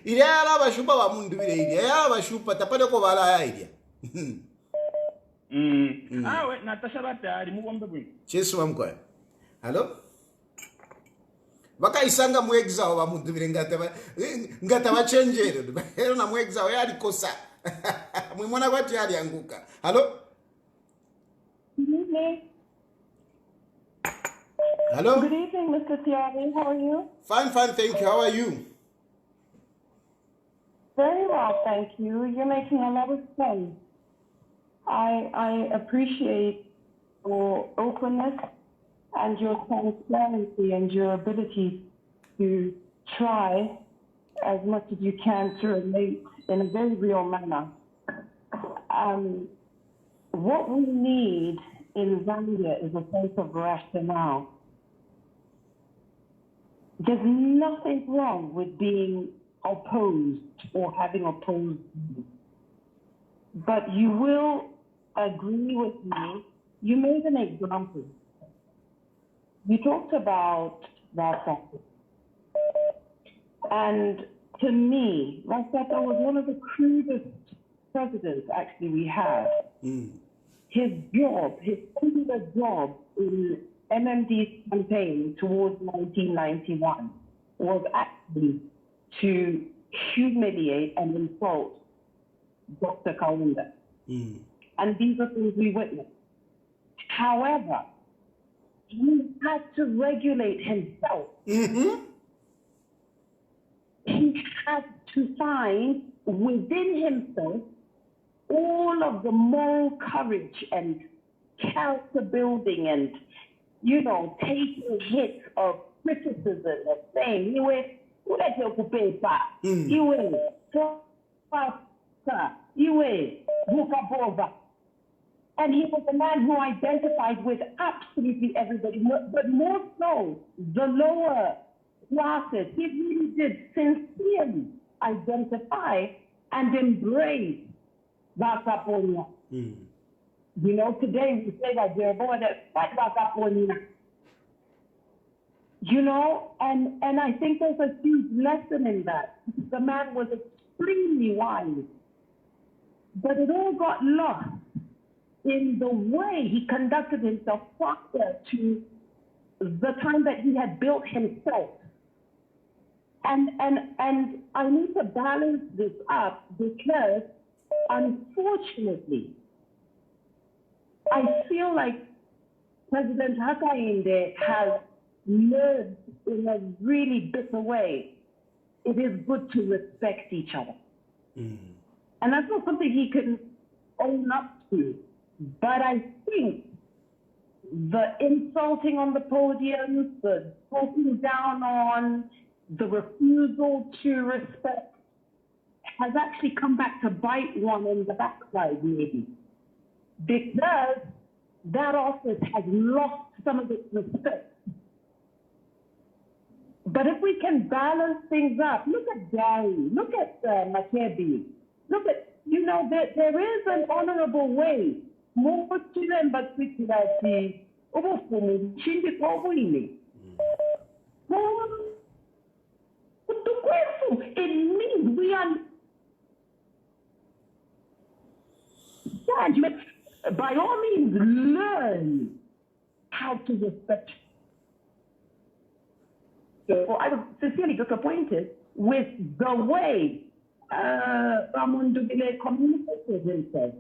Ile ala bashupa ba Mundubile ile ala bashupa tapade ko bala idea. Awe Natasha batari mugombe bwino. Chesu wamkwa. Hello? Baka isanga mwexao ba Mundubile ngata bachenjere. Hero na mwexao yali kosa. Mwimona kwati yali anguka. Hello? evening. Hello? Good evening, Mr. Tayali. How are you? Fine, thank you. How are you? Very well, thank you. You're making a lot of sense. I appreciate your openness and your transparency and your ability to try as much as you can to relate in a very real manner. What we need in Zambia is a sense of rationale. There's nothing wrong with being opposed or having opposed views. But you will agree with me. You made an example. You talked about Rasata. And to me, Rasata was one of the crudest presidents actually we had. His job, his singular job in MMD's campaign towards 1991 was actually to humiliate and insult Dr. Kaunda. And these are things we witnessed. However, he had to regulate himself. He had to find within himself all of the moral courage and character building and, you know, taking hits of criticism and saying, you will, and he was a man who identified with absolutely everybody, but more so the lower classes. He really did sincerely identify and embrace Vakaponia. You know, today we say that they're born that fight Vakaponia. You know, and I think there's a huge lesson in that. The man was extremely wise, but it all got lost in the way he conducted himself prior to the time that he had built himself. And I need to balance this up because, unfortunately, I feel like President Hakainde has learned in a really bitter way. It is good to respect each other. And that's not something he can own up to. But I think the insulting on the podium, the talking down on, the refusal to respect has actually come back to bite one in the backside, maybe. Because that office has lost some of its respect. But if we can balance things up, look at Gary, look at Makebi, look at, you know, there is an honorable way. More to them, but it means we are by all means learn how to respect. So I was sincerely disappointed with the way Mundubile communicated himself.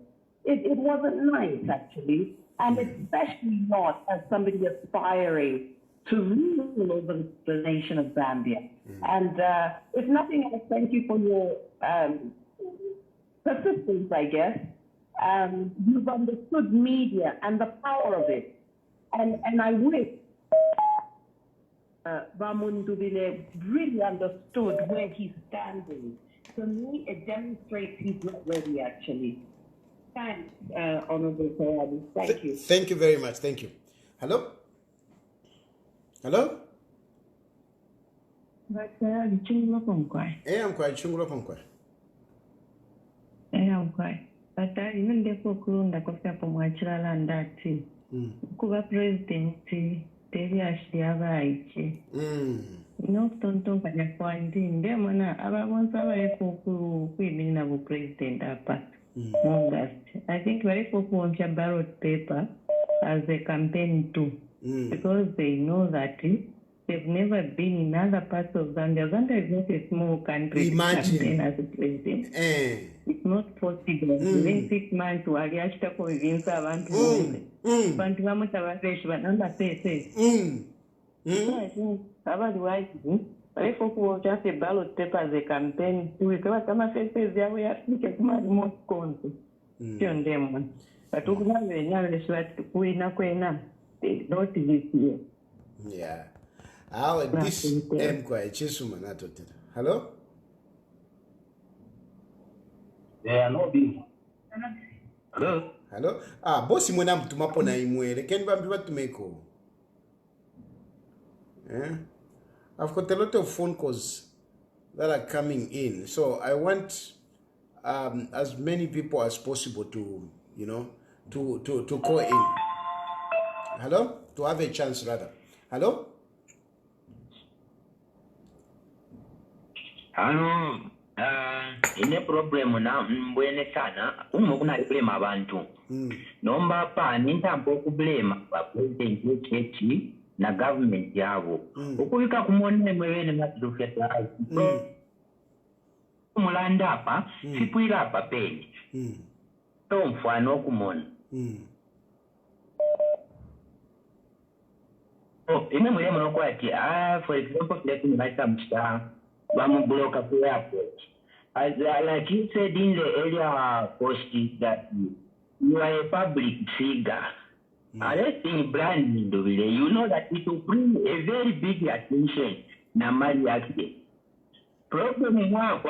It wasn't nice, actually, and especially not as somebody aspiring to rule over the nation of Zambia. And if nothing else, thank you for your persistence, I guess. You've understood media and the power of it. And I wish Mundubile really understood where he's standing. To me, it demonstrates he's not ready, actually. Thanks, Honorable Tayali. Thank you. Thank you very much. Thank you. Hello? Hello? I'm quite chungula. I'm quite. But I even therefore Kurunda Kosa Pomachara and that tea. Kuba President, Devi Ashiava. No, don't find them when I want to women of President apart. I think very people want a ballot paper as a campaign too, because they know that they've never been in other parts of Zambia. Zambia is not a small country. Imagine. As a president. It's not possible. Within 6 months, wali achita convince abantu bose. Bantu bamutabazeshi banamba pese. So I think otherwise, if we just a ballot papers, a campaign, we can come faces there. We have to get my remote control. Them. But we have a young sweat. We not not this year. Yeah. How this quiet. Hello? Yeah, no be. Hello? Hello? Bosi mwena mtumapo na imwele. Can you be to make call? I've got a lot of phone calls that are coming in. So I want as many people as possible to, to call in. Hello? To have a chance rather. Hello? Hello? Ine problem na mbwene sana kuna blame abantu nomba pa nintambo kublema ba president wechechi na government yabo ukubika kumone mwene Mundubile Tayali mulanda apa sipwira apa peni to mfano kumona ine mulemo nokwati for example let me write some stuff block up the airport. As like you said in the earlier post that you are a public figure. I think Brian Mundubile, you know that it will bring a very big attention na mali yake. Problem wa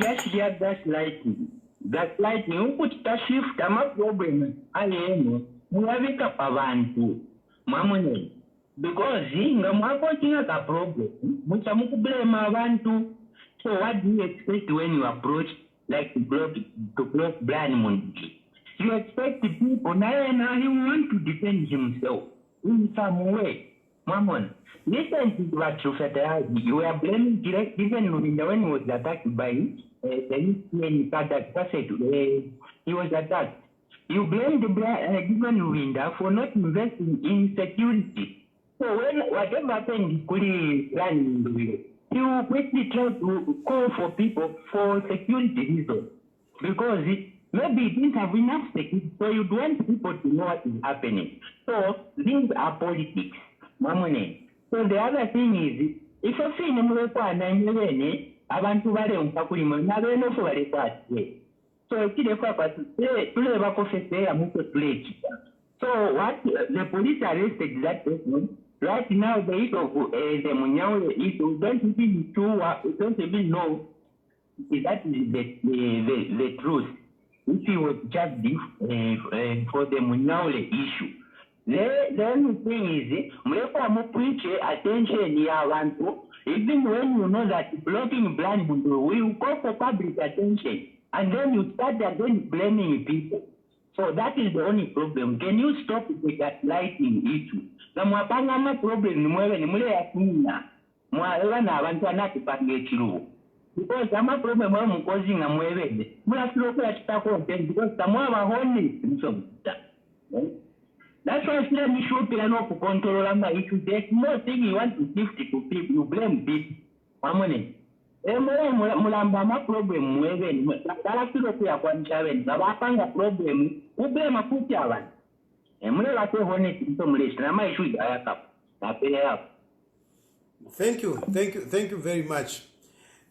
yes they are gaslighting. Gaslighting ukuta shift ama problem ayemo muwavika pabantu mamone. Because ngamwapotinga ka problem muchamu kublame abantu. So what do you expect when you approach like to block Brian Mundubile? You expect the people now he want to defend himself in some way. Mamon, listen to what Chilufya Tayali. You are blaming direct even when he was attacked by the he was attacked. You blame the given Luwinda for not investing in security. So when whatever happened could Brian Mundubile, you quickly try to call for people for security reasons because maybe it didn't have enough security, so you want people to know what is happening. So these are politics, mamone. So the other thing is, if you see Nemulekwana Mwene, abantu bale umpakulimo, nabeno for bale kwate. So kile kwa tule bako fese ya muko tule. So what the police arrested that person. Right now, the issue of the Munyawe issue, don't even know if that is the truth. If he was just for the Munyawe issue. The only thing is, mlepa preach attention ya abantu, even when you know that blocking Brian Mundubile will call for public attention, and then you start again blaming people. So that is the only problem. Can you stop the gaslighting issue? Na mwapanga ma problem ni mwewe ni mule ya kuna. Mwaewa na abantu anatipange chiruhu. Because ama problem mwewe mkozi nga mwewe. Mula siloko ya chitako because samuwa wahoni. That's why I said you should be able to control ama issue. There's more thing you want to shift to people. You blame people. Mamone. Mwewe mulamba ma problem mwewe. Kala siloko ya kwa nchawe. Nabapanga problem. Ublema kuti awan. Thank you very much.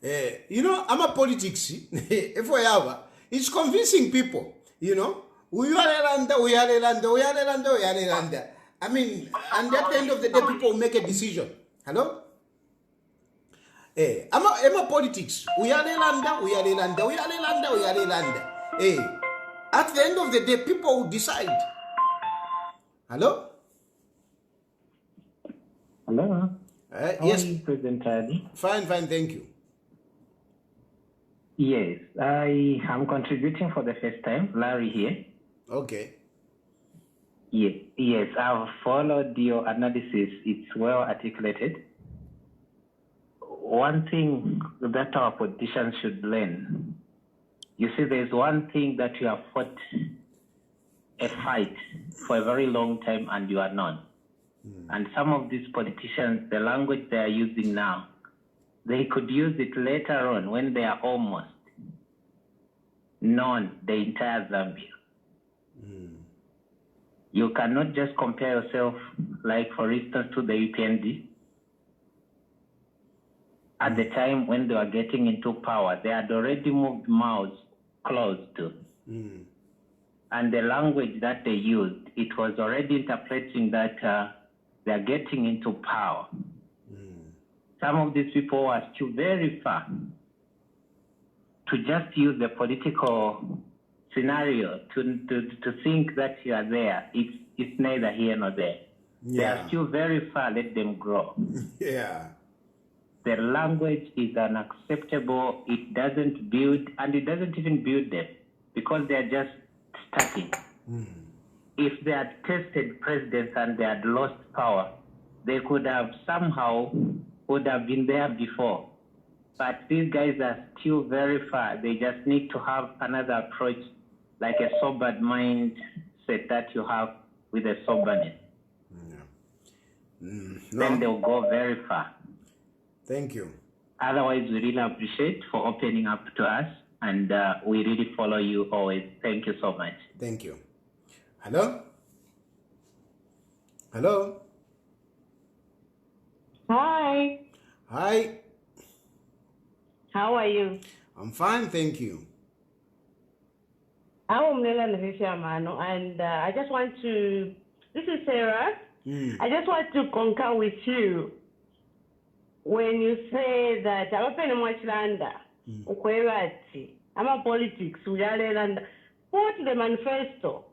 I'm a politics. It's convincing people. We are. I mean, and at the end of the day, people make a decision. Hello? I'm a politics. We are. At the end of the day, people will decide. Hello? Hello. Yes. How are you, President Tayali? Fine, thank you. Yes, I am contributing for the first time. Larry here. Okay. Yes, I've followed your analysis. It's well articulated. One thing that our politicians should learn, you see, there's one thing that you have fought a fight for a very long time and you are known. And some of these politicians, the language they are using now, they could use it later on when they are almost known the entire Zambia. You cannot just compare yourself, like for instance, to the UPND. At the time when they were getting into power, they had already moved mouths close to. And the language that they used, it was already interpreting that they're getting into power. Some of these people are still very far to just use the political scenario to think that you are there. It's neither here nor there. They are still very far. Let them grow. Their language is unacceptable. It doesn't build, and it doesn't even build them because they are just starting. If they had tested presidents and they had lost power, they could have somehow would have been there before. But these guys are still very far. They just need to have another approach, like a sobered mindset that you have with a soberness. Then they'll go very far. Thank you. Otherwise, we really appreciate for opening up to us, and we really follow you always. Thank you so much. Thank you. Hello? Hello? Hi. Hi. How are you? I'm fine, thank you. I'm Umlela Nvishamano, and I just want to, this is Sarah. I just want to concur with you when you say that abapene mwachilanda ukwebati ama politics uyalelanda put the manifesto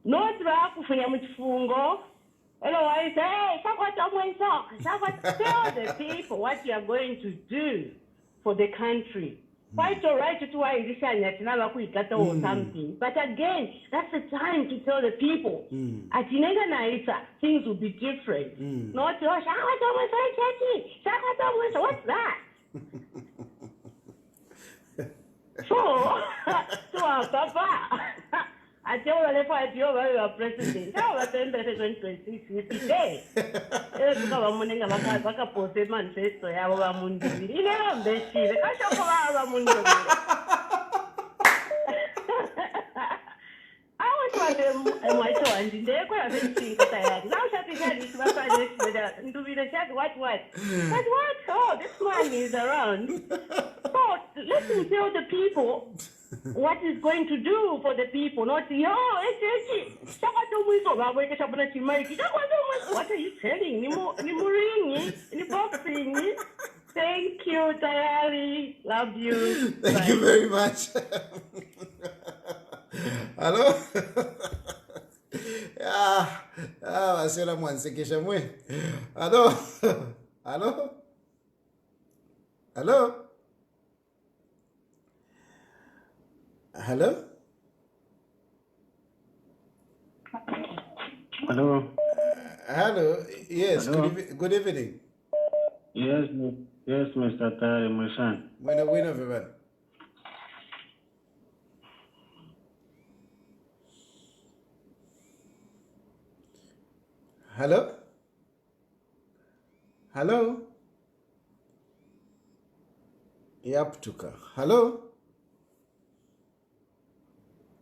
not bakufunya muchifungo otherwise hey tell the people what you are going to do for the country. Quite all right to why this or something. But again, that's the time to tell the people. At things will be different. Not to what's that? So Papa, I tell you if I feel you are president. Now I think that 2026 today. Manifesto ya Mundubile. Ina mbeshile. Kashokola Mundubile. I want to my choice. They go and think that now shopping is what? But what? Oh, this man is around. So let him tell the people what is going to do for the people, not what are you telling? Thank you, Tayali. Love you. Thank you very much. Hello? Wasela mwansekesha mwe. Hello? Hello? Hello? Hello? Hello. Hello. Yes. Hello. Good evening. Yes, Mr. Tayali, my son. Bueno, everyone. Hello? Hello? Yaptuka. Hello?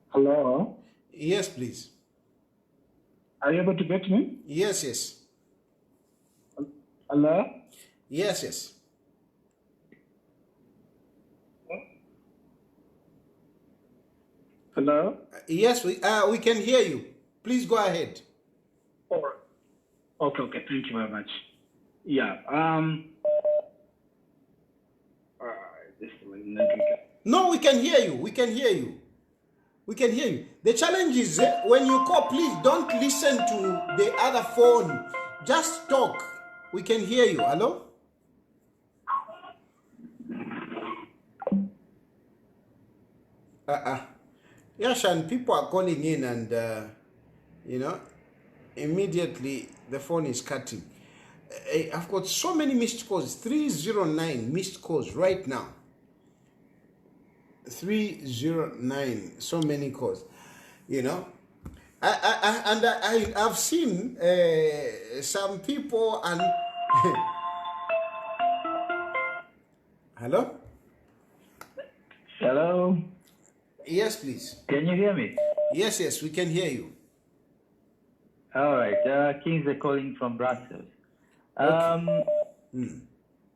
Hello? Yes, please. Are you able to get me? Yes. Hello? Yes. Hello? Yes, we can hear you. Please go ahead. Okay. Thank you very much. Yeah. No, we can hear you. The challenge is when you call, please don't listen to the other phone. Just talk. We can hear you. Hello? Yes, and people are calling in and, immediately the phone is cutting. I've got so many missed calls, 309 missed calls right now. 309, so many calls, I've seen some people and hello. Hello. Yes, please. Can you hear me? Yes, we can hear you. All right. Kings are calling from Brussels. Okay.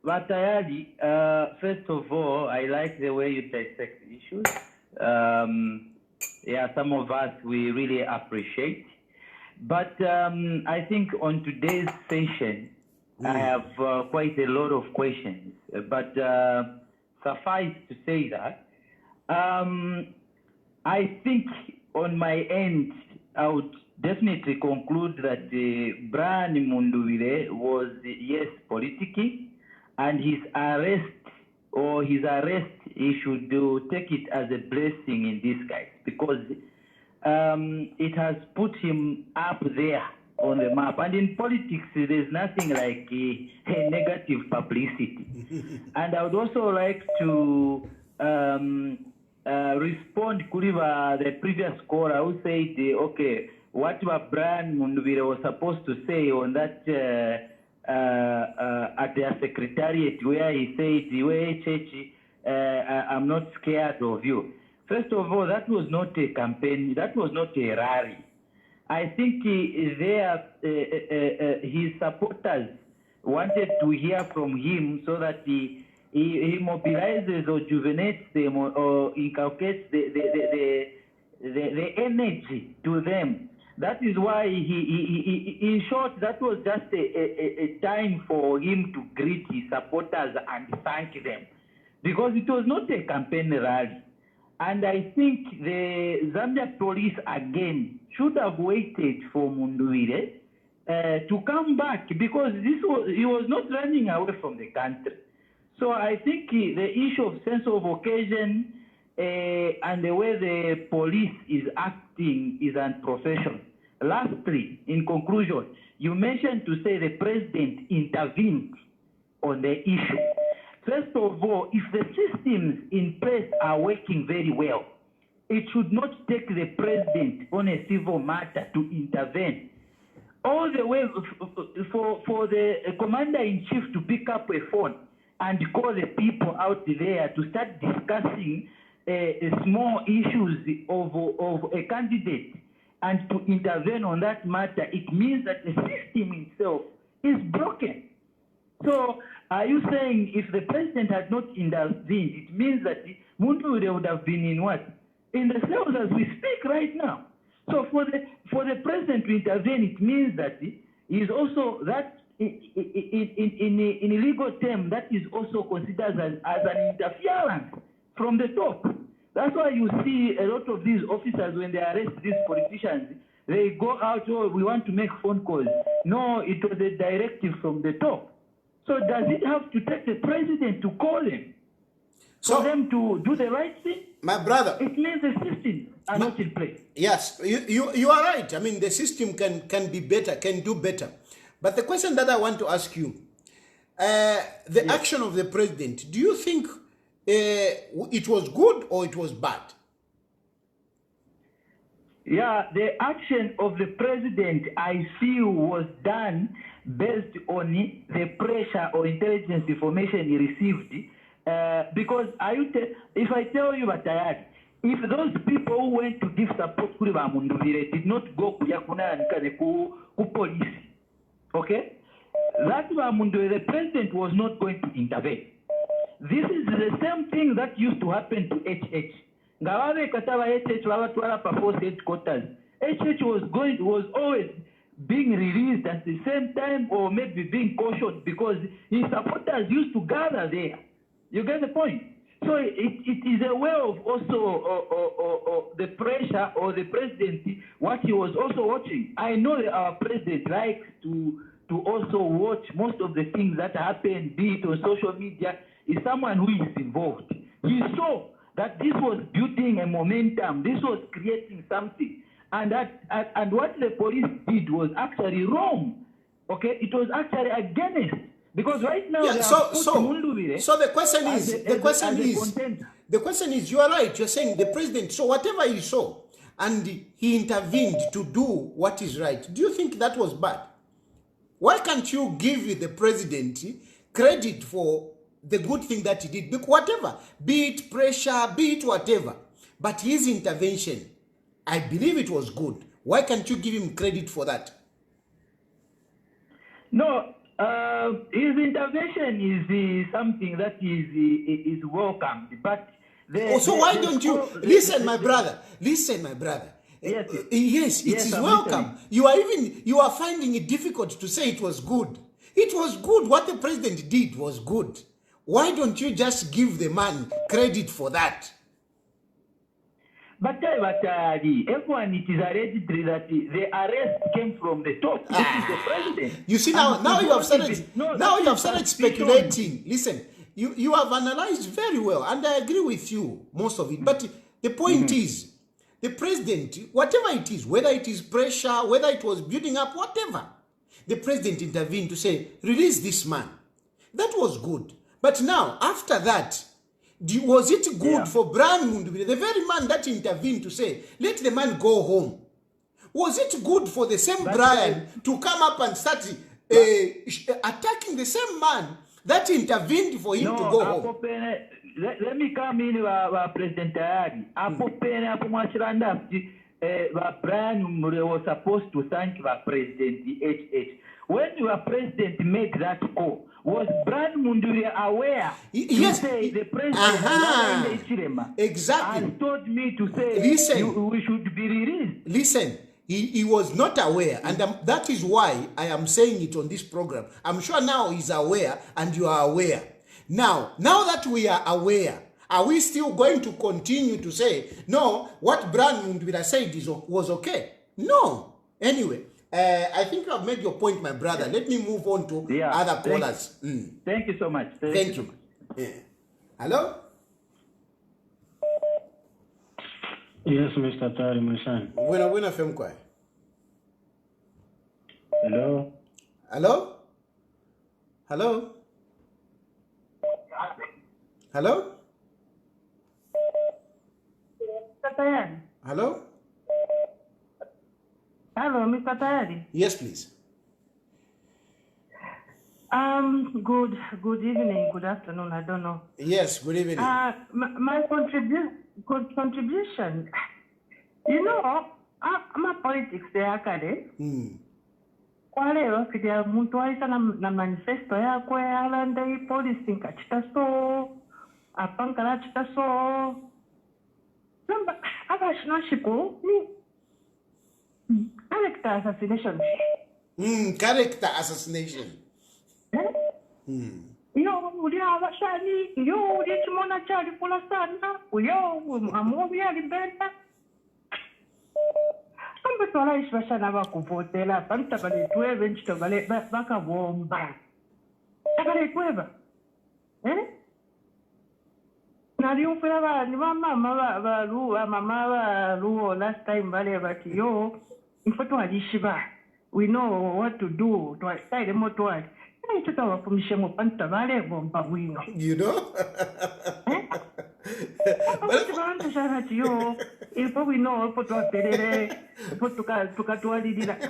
But Tayali, first of all, I like the way you dissect issues. Yeah, some of us we really appreciate. But I think on today's session, I have quite a lot of questions. But suffice to say that I think on my end, I would definitely conclude that Brian Mundubile was, yes, politicking, and his arrest, he should take it as a blessing in disguise, because it has put him up there on the map. And in politics, there's nothing like a negative publicity. And I would also like to respond to the previous caller who said, okay, what Brian Mundubile was supposed to say on that at their secretariat, where he said, I'm not scared of you. First of all, that was not a campaign, that was not a rally. I think his supporters wanted to hear from him so that he mobilizes or rejuvenates them or inculcates the energy to them. That is why in short, that was just a time for him to greet his supporters and thank them, because it was not a campaign rally. And I think the Zambia police again should have waited for Mundubile to come back, because he was not running away from the country. So I think the issue of sense of occasion and the way the police is acting is unprofessional. Lastly, in conclusion, you mentioned to say the president intervened on the issue. First of all, if the systems in place are working very well, it should not take the president on a civil matter to intervene. All the way for the commander-in-chief to pick up a phone and call the people out there to start discussing small issues of a candidate and to intervene on that matter, it means that the system itself is broken. So are you saying if the president had not intervened, it means that Mundubile would have been in what? In the cells as we speak right now. So for the president to intervene, it means that he is also that in a legal term, that is also considered as an interference from the top. That's why you see a lot of these officers, when they arrest these politicians, they go out, oh, we want to make phone calls. No, it was a directive from the top. So does it have to take the president to call them for them to do the right thing? My brother, it means the systems are not in place. Yes, you are right. I mean, the system can be better, can do better. But the question that I want to ask you, the action of the president, do you think it was good or it was bad? Yeah, the action of the president, I feel, was done based on the pressure or intelligence information he received. Because if I tell you, Tayali, if those people who went to give support to Mundubile did not go to police, okay, that Mundubile, the president was not going to intervene. This is the same thing that used to happen to HH. Ngawabe kataba HH wabatwala pa force headquarters. HH was always being released at the same time, or maybe being cautioned, because his supporters used to gather there. You get the point? So it is a way of also the pressure or the president, what he was also watching. I know that our president likes to also watch most of the things that happen, be it on social media. Is someone who is involved. He saw that this was building a momentum, this was creating something, and what the police did was actually wrong. Okay, it was actually against, because right now so the question is, you are right. You're saying the president saw whatever he saw. and he intervened to do what is right. Do you think that was bad? Why can't you give the president credit for the good thing that he did? Whatever, be it pressure, be it whatever. But his intervention, I believe it was good. Why can't you give him credit for that? No, his intervention is something that is welcomed. But so why don't you listen, my brother? Listen, my brother. Yes, yes, it is welcome. You are finding it difficult to say it was good. It was good. What the president did was good. Why don't you just give the man credit for that? But everyone, it is alleged that the arrest came from the top. This is the president. You see now you have started speculating. Listen, you have analyzed very well, and I agree with you most of it. But the point is, the president, whatever it is, whether it is pressure, whether it was building up, whatever, the president intervened to say, release this man. That was good. But now, after that, was it good for Brian Mundubile, the very man that intervened to say, let the man go home? Was it good for the same Brian to come up and start attacking the same man that intervened for him to go home? Let me come in, President Tayali. Brian Mundubile was supposed to thank President HH. When your president made that call, was Brian Mundubile aware to say the president Hakainde Hichilema exactly has told me to say we should be released? Listen, he was not aware, and that is why I am saying it on this program. I'm sure now he's aware, and you are aware. Now that we are aware, are we still going to continue to say, no, what Brian Mundubile said was okay? No. Anyway, I think you have made your point, my brother. Let me move on to other callers. Thank you so much. Thank you. Hello? Yes, Mr. Tayali, my son. Buena femkwa. Hello? Hello? Hello? Hello? Mr. Tayali. Hello? Hello, Mr. Tayali. Yes, please. Good evening, good afternoon, I don't know. Yes, good evening. My contribution, you know, my politics there, kwa lero kija muntu waisa na manifesto yakwe alanda i police nkachita so apankala chita so namba abashnoshiku ni character assassination. Character assassination. Yo uli abashani yo uli chimona chali kula sana yo amobi alibenda Kamba twala ishbashana bakuvotela panta bale tweve nchito bale bakabomba bale tweva nari ufera ba ni mama ba luo last time bale bati yo mfoto alishiba we know what to do to style moto ali tutawa kumishemo panta bale bomba wino you know we know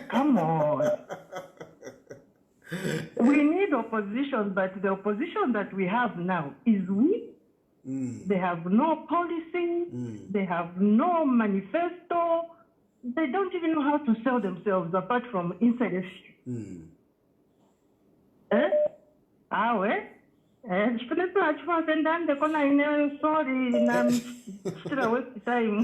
come on. We need opposition, but the opposition that we have now is weak. They have no policy. They have no manifesto. They don't even know how to sell themselves apart from inside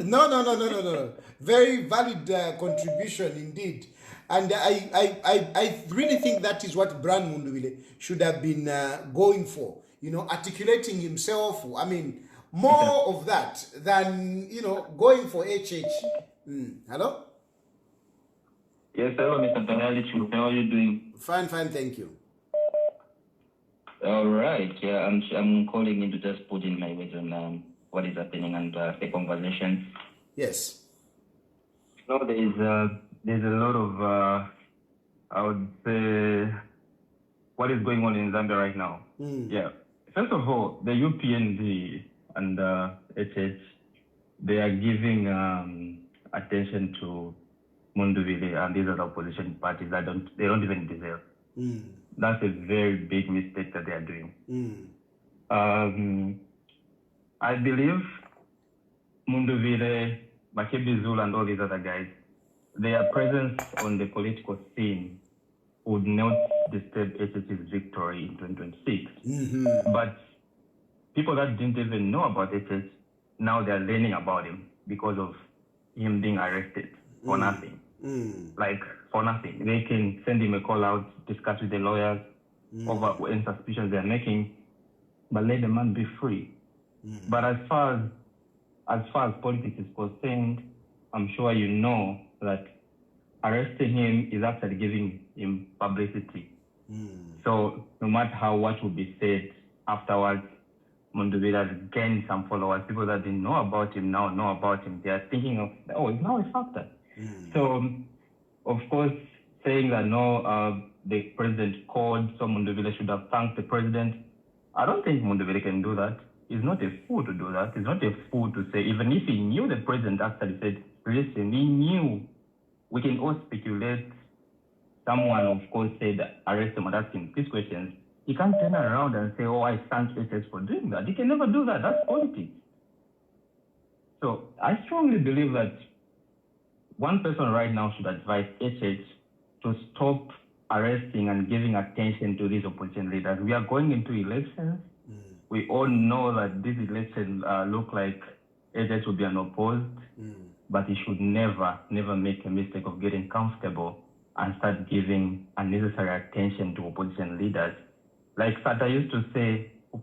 No. Very valid contribution indeed. And I really think that is what Brian Mundubile should have been going for. You know, articulating himself. I mean, more of that than, you know, going for HH. Hello? Yes, hello, Mr. Tayali. How are you doing? Fine, thank you. All right. Yeah, I'm calling in to just put in my weight on what is happening and the conversation. Yes. No, there's a lot of I would say what is going on in Zambia right now. Yeah. First of all, the UPND and HH, they are giving attention to Mundubile and these other opposition parties that they don't even deserve. That's a very big mistake that they are doing. I believe Mundubile, Makebi Zulu, and all these other guys, their presence on the political scene would not disturb HH's victory in 2026. But people that didn't even know about HH, now they're learning about him because of him being arrested for nothing. Like, for nothing. They can send him a call out, discuss with the lawyers over any suspicions they're making, but let the man be free. But as far as politics is concerned, I'm sure you know that arresting him is actually giving him publicity. So no matter what will be said afterwards, Mundubile has gained some followers. People that didn't know about him now know about him. They are thinking of, it's now a factor. So, of course, saying that the president called, so Mundubile should have thanked the president. I don't think Mundubile can do that. He's not a fool to do that. He's not a fool to say, even if he knew the president actually said, listen, he knew. We can all speculate. Someone, of course, said, arrest him and ask him these questions. He can't turn around and say, I thank SS for doing that. He can never do that. That's politics. So I strongly believe that one person right now should advise HH to stop arresting and giving attention to these opposition leaders. We are going into elections. We all know that this election look like HH will be unopposed, but he should never make a mistake of getting comfortable and start giving unnecessary attention to opposition leaders. Like Sata used to say, so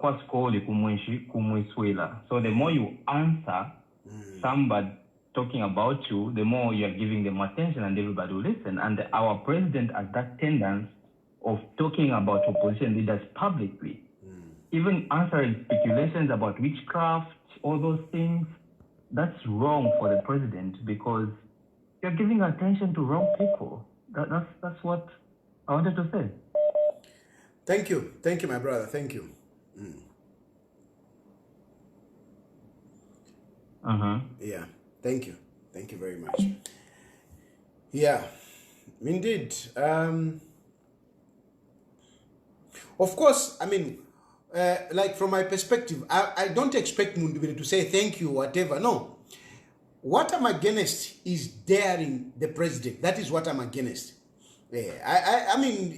the more you answer somebody talking about you, the more you are giving them attention and everybody will listen. And our president has that tendency of talking about opposition leaders publicly, even answering speculations about witchcraft, all those things. That's wrong for the president because you're giving attention to wrong people. That's what I wanted to say. Thank you, my brother. Thank you. Yeah, thank you very much. Yeah, indeed. Of course, I mean, like from my perspective, I don't expect Mundubile to say thank you, whatever. No. What I'm against is daring the president. That is what I'm against. I mean,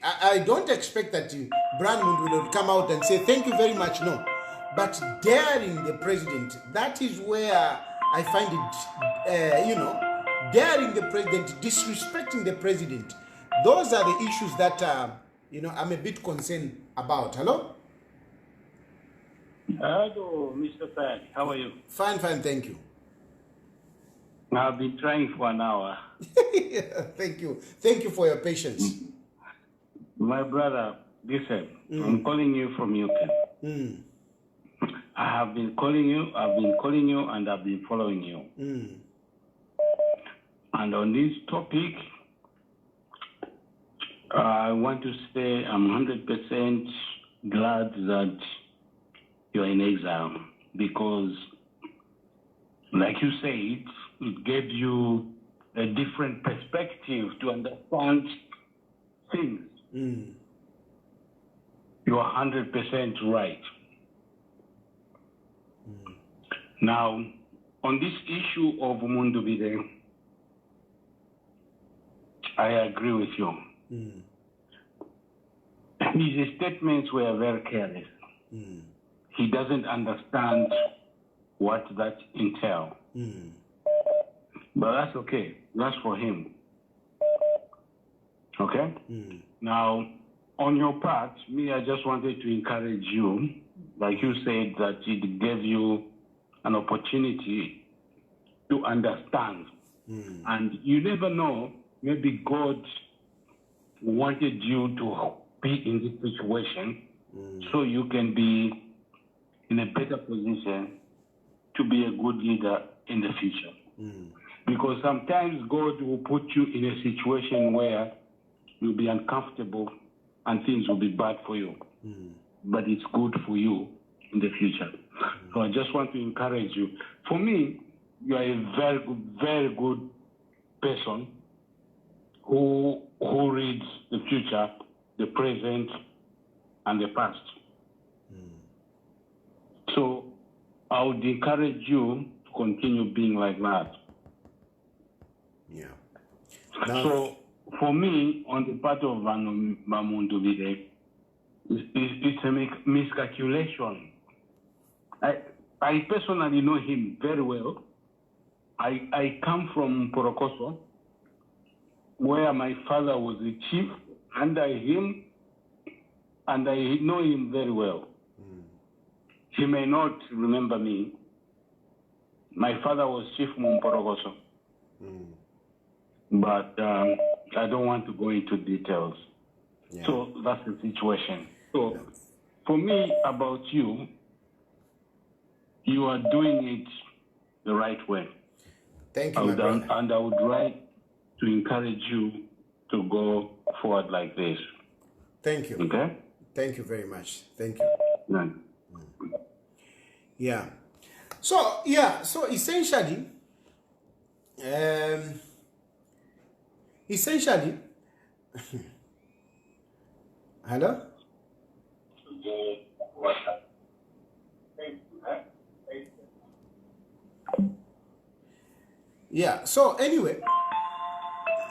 I don't expect that Brian Mundubile will come out and say thank you very much. No. But daring the president, that is where I find it, daring the president, disrespecting the president. Those are the issues that, I'm a bit concerned about. Hello? Hello, Mr. Tayali. How are you? Fine, thank you. I've been trying for an hour. Thank you. Thank you for your patience. My brother, listen, I'm calling you from UK. I have been calling you, and I've been following you. And on this topic, I want to say I'm 100% glad that you're in exile because, like you said, it gave you a different perspective to understand things. You are 100% right. Now, on this issue of Mundubile, I agree with you. His statements were very careless. He doesn't understand what that entails. But that's okay. That's for him. Okay? Now, on your part, I just wanted to encourage you, like you said, that it gave you an opportunity to understand. And you never know, maybe God wanted you to be in this situation so you can be in a better position to be a good leader in the future. Because sometimes God will put you in a situation where you'll be uncomfortable and things will be bad for you. But it's good for you in the future. So I just want to encourage you. For me, you are a very good person who reads the future, the present, and the past. So I would encourage you to continue being like that. Yeah. So for me, on the part of Mundubile, it's a miscalculation. I personally know him very well. I come from Porokoso, where my father was the chief under him, and I know him very well. He may not remember me. My father was chief from Porokoso. But I don't want to go into details. Yeah. So that's the situation. So for me, about you, you are doing it the right way. Thank you, my brother. And I would like to encourage you to go forward like this. Thank you. Okay? Thank you very much. Thank you. Yeah. Yeah. So essentially, hello? Yeah, so anyway,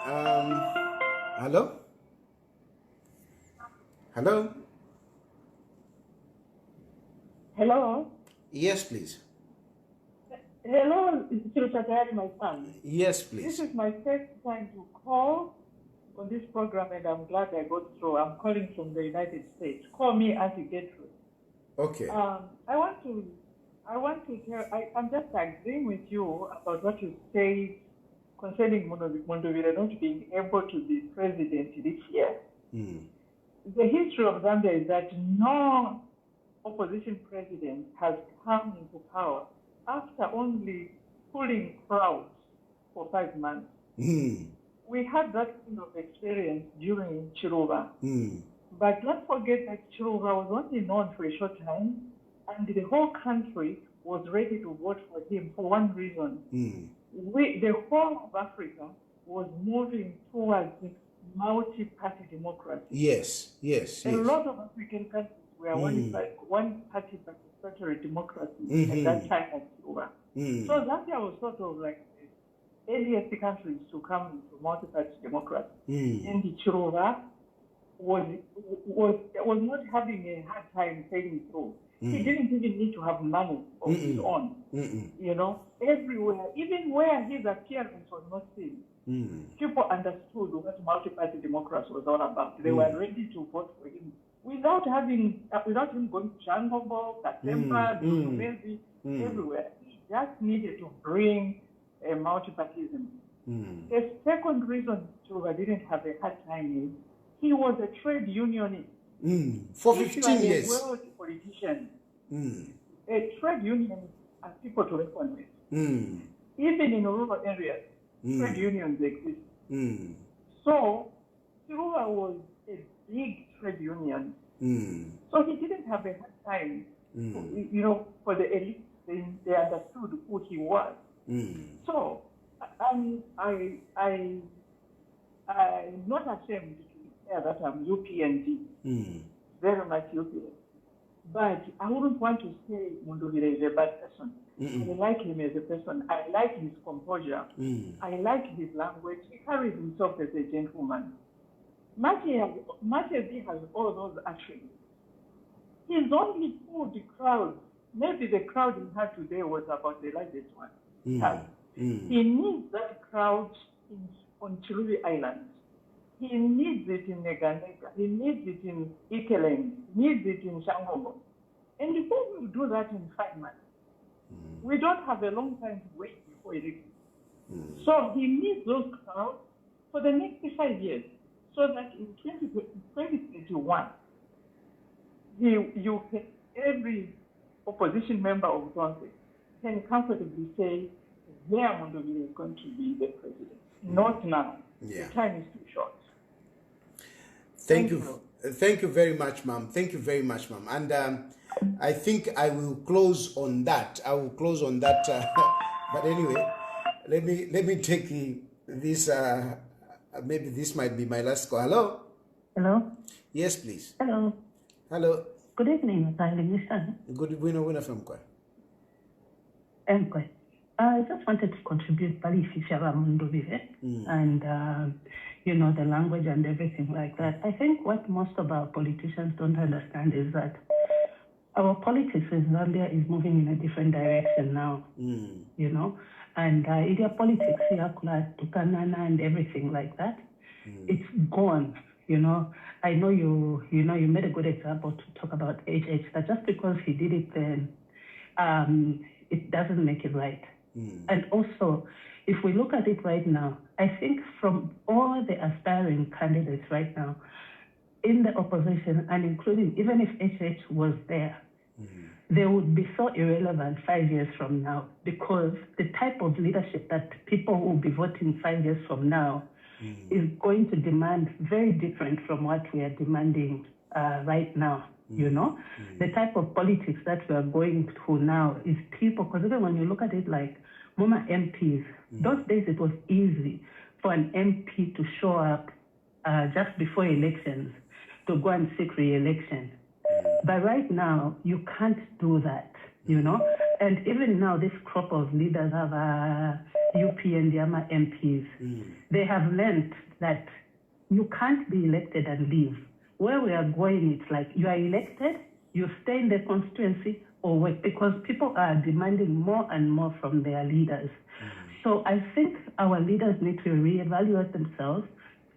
hello? Hello? Hello? Yes, please. Hello, Chilufya Tayali, my son. Yes, please. This is my first time to call on this program, and I'm glad I got through. I'm calling from the United States. Call me as you get through. Okay. I want to tell, I'm just agreeing with you about what you say concerning Mundubile not being able to be president this year. The history of Zambia is that no opposition president has come into power after only pulling crowds for 5 months. We had that kind of experience during Chiluba. But don't forget that Chiluba was only known for a short time, and the whole country was ready to vote for him for one reason. The whole of Africa was moving towards multi-party democracy. Yes. A lot of African countries were one-party participatory democracy at that time of Chiluba. So Zambia was sort of like the earliest countries to come into multi-party democracy. And Chiluba was not having a hard time sailing through. He didn't even need to have money of his own. You know, everywhere, even where his appearance was not seen, people understood what multi-party democracy was all about. They were ready to vote for him without him going to Changobo, Katemba, Maybe everywhere. He just needed to bring a multi-partyism. The second reason Chiluba didn't have a hard time is he was a trade unionist. For 15 years. A world politician. A trade unions are people to reckon with. Even in rural areas, trade unions exist. So, Chiluba was a big trade union. So he didn't have a hard time, for the elite. They understood who he was. So, I'm not ashamed to say that I'm UPND. Very much UPND. But I wouldn't want to say Mundubile is a bad person. I like him as a person. I like his composure. I like his language. He carries himself as a gentleman. Machezi has all those attributes. He's only pulled the crowd. Maybe the crowd he had today was about the largest one. He needs that crowd on Chiluba Island. He needs it in Neganega. He needs it in Ikeling. He needs it in Shangobo. And who will do that in 5 months? We don't have a long time to wait before election. So he needs those crowds for the next 5 years, so that in 2021, every opposition member of Congress can comfortably say, where Mundubile is going to be the president. Not now. The time is too short. Thank you very much, ma'am. Thank you very much, ma'am. And I think I will close on that. I will close on that But anyway, let me take this. Maybe this might be my last call. Hello. Hello. Yes, please. Hello. Hello. Good evening, Mr. Good evening, winner from Kwa. I just wanted to contribute Brian Mundubile and the language and everything like that. I think what most of our politicians don't understand is that our politics in Zambia is moving in a different direction now. And India politics, Tukanana and everything like that, it's gone. I know you made a good example to talk about HH, that just because he did it then, it doesn't make it right. And also, if we look at it right now, I think from all the aspiring candidates right now in the opposition, and including even if HH was there, they would be so irrelevant 5 years from now, because the type of leadership that people will be voting 5 years from now is going to demand very different from what we are demanding right now. The type of politics that we are going through now is people, because even when you look at it like Moma MPs, those days it was easy for an MP to show up just before elections to go and seek re-election. But right now, you can't do that, And even now, this crop of leaders of UP and Yama MPs, they have learned that you can't be elected and leave. Where we are going, it's like you are elected, you stay in the constituency or wait, because people are demanding more and more from their leaders. So I think our leaders need to reevaluate themselves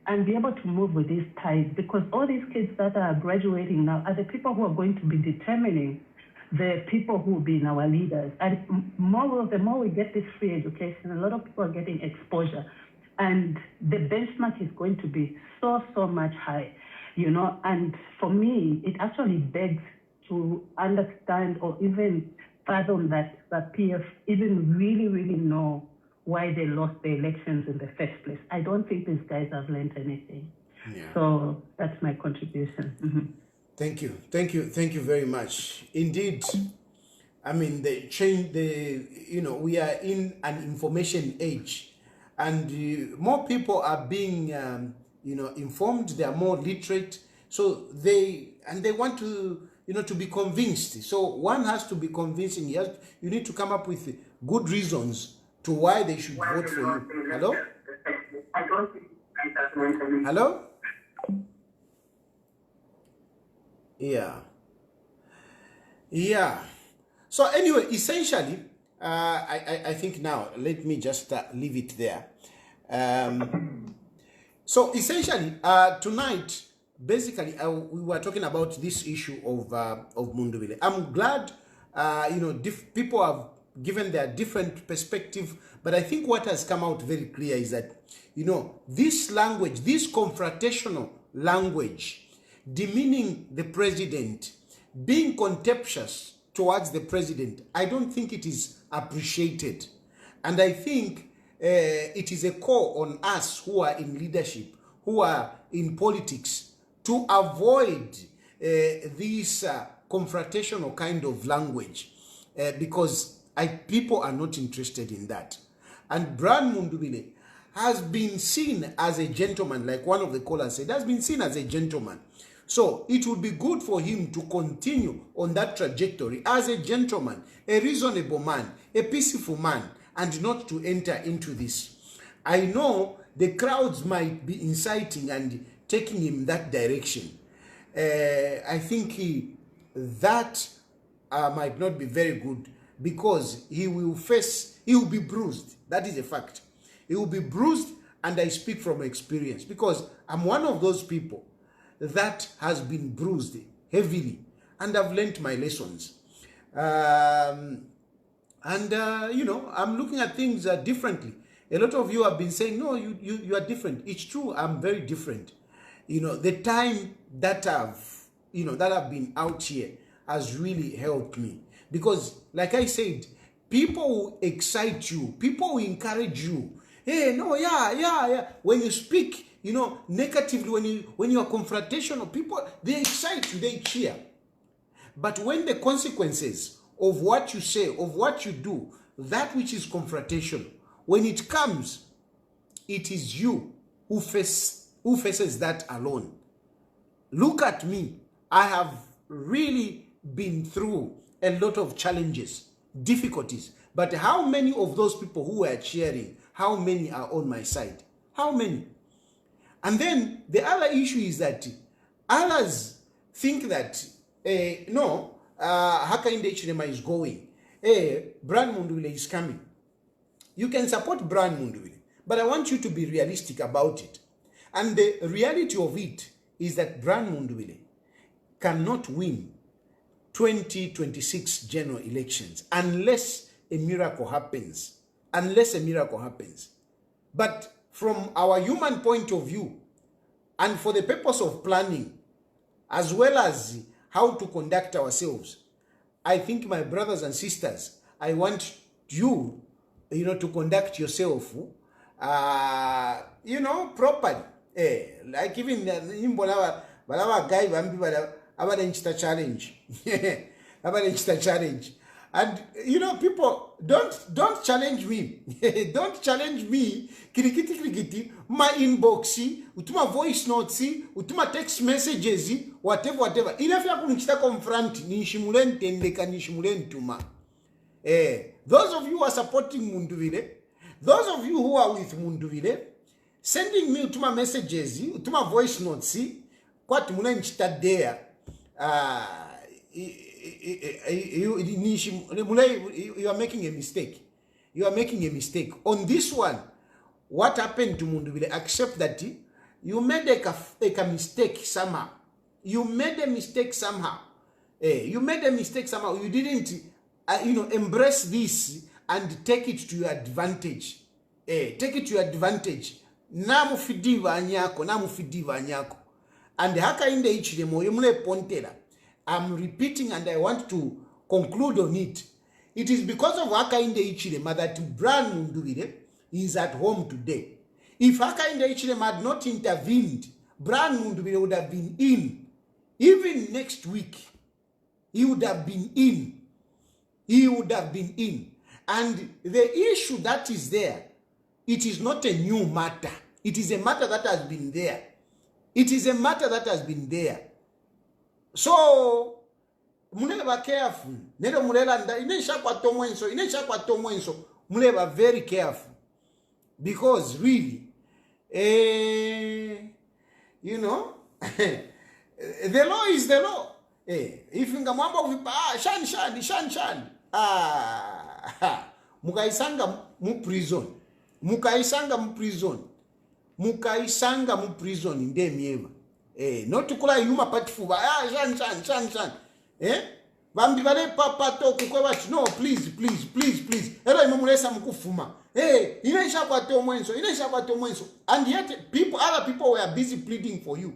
and be able to move with these tides, because all these kids that are graduating now are the people who are going to be determining the people who will be in our leaders. And the more we get this free education, a lot of people are getting exposure. And the benchmark is going to be so much high, And for me, it actually begs to understand or even fathom that PF even really know why they lost the elections in the first place. I don't think these guys have learned anything. So that's my contribution. Thank you very much. Indeed, I mean, we are in an information age, and more people are being, informed. They are more literate, so they want to, to be convinced. So one has to be convincing. You need to come up with good reasons to why they should vote for you. Hello? Hello? Yeah. So anyway, essentially, I think now, let me just leave it there. So essentially, tonight, basically, we were talking about this issue of Mundubile. I'm glad, people have given their different perspective, but I think what has come out very clear is that, this language, this confrontational language, demeaning the president, being contemptuous towards the president, I don't think it is appreciated. And I think it is a call on us who are in leadership, who are in politics, to avoid this confrontational kind of language, because people are not interested in that. And Brian Mundubile has been seen as a gentleman, like one of the callers said, has been seen as a gentleman. So it would be good for him to continue on that trajectory as a gentleman, a reasonable man, a peaceful man, and not to enter into this. I know the crowds might be inciting and taking him that direction. I think that might not be very good, because he will be bruised. That is a fact. He will be bruised, and I speak from experience, because I'm one of those people that has been bruised heavily, and I've learned my lessons. I'm looking at things differently. A lot of you have been saying, no, you are different. It's true, I'm very different. The time that I've been out here has really helped me, because like I said, people will excite you, people will encourage you. Hey, no, yeah. When you speak, negatively, when you are confrontational, people, they excite you, they cheer. But when the consequences of what you say, of what you do, that which is confrontational, when it comes, it is you who faces that alone. Look at me. I have really been through a lot of challenges, difficulties. But how many of those people who were cheering, how many are on my side? How many? And then the other issue is that others think that, no, Hakainde Hichilema is going. Brian Mundubile is coming. You can support Brian Mundubile, but I want you to be realistic about it. And the reality of it is that Brian Mundubile cannot win 2026 general elections unless a miracle happens. Unless a miracle happens. But from our human point of view, and for the purpose of planning, as well as how to conduct ourselves, I think, my brothers and sisters, I want you, to conduct yourself, properly. Like even Balawa guy, challenge. Challenge. And people, don't challenge me. Don't challenge me. Kirikiti, my inbox, utuma voice notes, utuma text messages, whatever. Ila fya kunchita confront, nishimulen tendeka, nishimulen tuma. Those of you who are supporting Mundubile, those of you who are with Mundubile, sending me utuma messages, utuma voice notes, what mulen chita there, you are making a mistake. You are making a mistake. On this one, what happened to Mundubile? Accept that you made a mistake somehow. You made a mistake somehow. You made a mistake somehow. You didn't, embrace this and take it to your advantage. Take it to your advantage. Namufidiva anyako. And Hakainde Hichilema yemule pontela. I'm repeating and I want to conclude on it. It is because of Hakainde Hichilema that Brian Mundubile is at home today. If Hakainde Hichilema had not intervened, Brian Mundubile would have been in. Even next week, he would have been in. He would have been in. And the issue that is there, it is not a new matter. It is a matter that has been there. It is a matter that has been there. So, muleba careful. Nero mulela nda inesha kwa tomwenso. Muleba very careful. Because really, the law is the law. If you ngamwamba shan. Mukaisanga mu prison ndemieva. Not to call you patifuba. Shan. Bambi bale papato kukwewa. No, please. Elo imumulesa mukufuma. Inesha kwa tomwenso. And yet other people were busy pleading for you.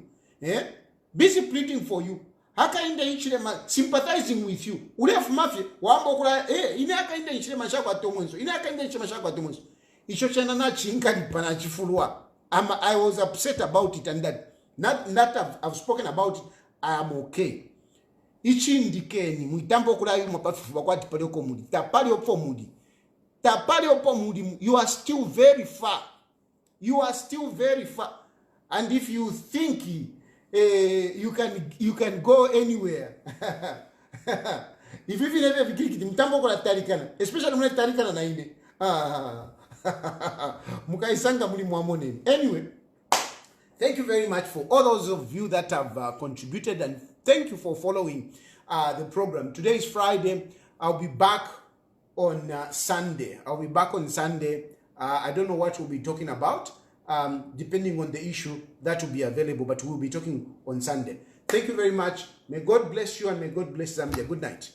Busy pleading for you. Hakainde Hichilema sympathizing with you. Urefu mafia wambo kula ine Hakainde Hichilema shakwa tomwenso. Isho chana na chinka nipana chifulwa. I was upset about it, and that I've spoken about it. I am okay. Ichi ndikeni muitambo kula yu mapafifu wakwati palioko mudi. Tapali opo mudi. You are still very far. And if you think you can go anywhere. If you feel ever vikirikiti mtambo kula tarikana, especially mune tarikana na ine. Mukaisanga muli muamone. Anyway, thank you very much for all those of you that have contributed, and thank you for following the program. Today is Friday. I'll be back on Sunday. I don't know what we'll be talking about, depending on the issue that will be available, but we'll be talking on Sunday. Thank you very much. May God bless you and may God bless Zambia. Good night.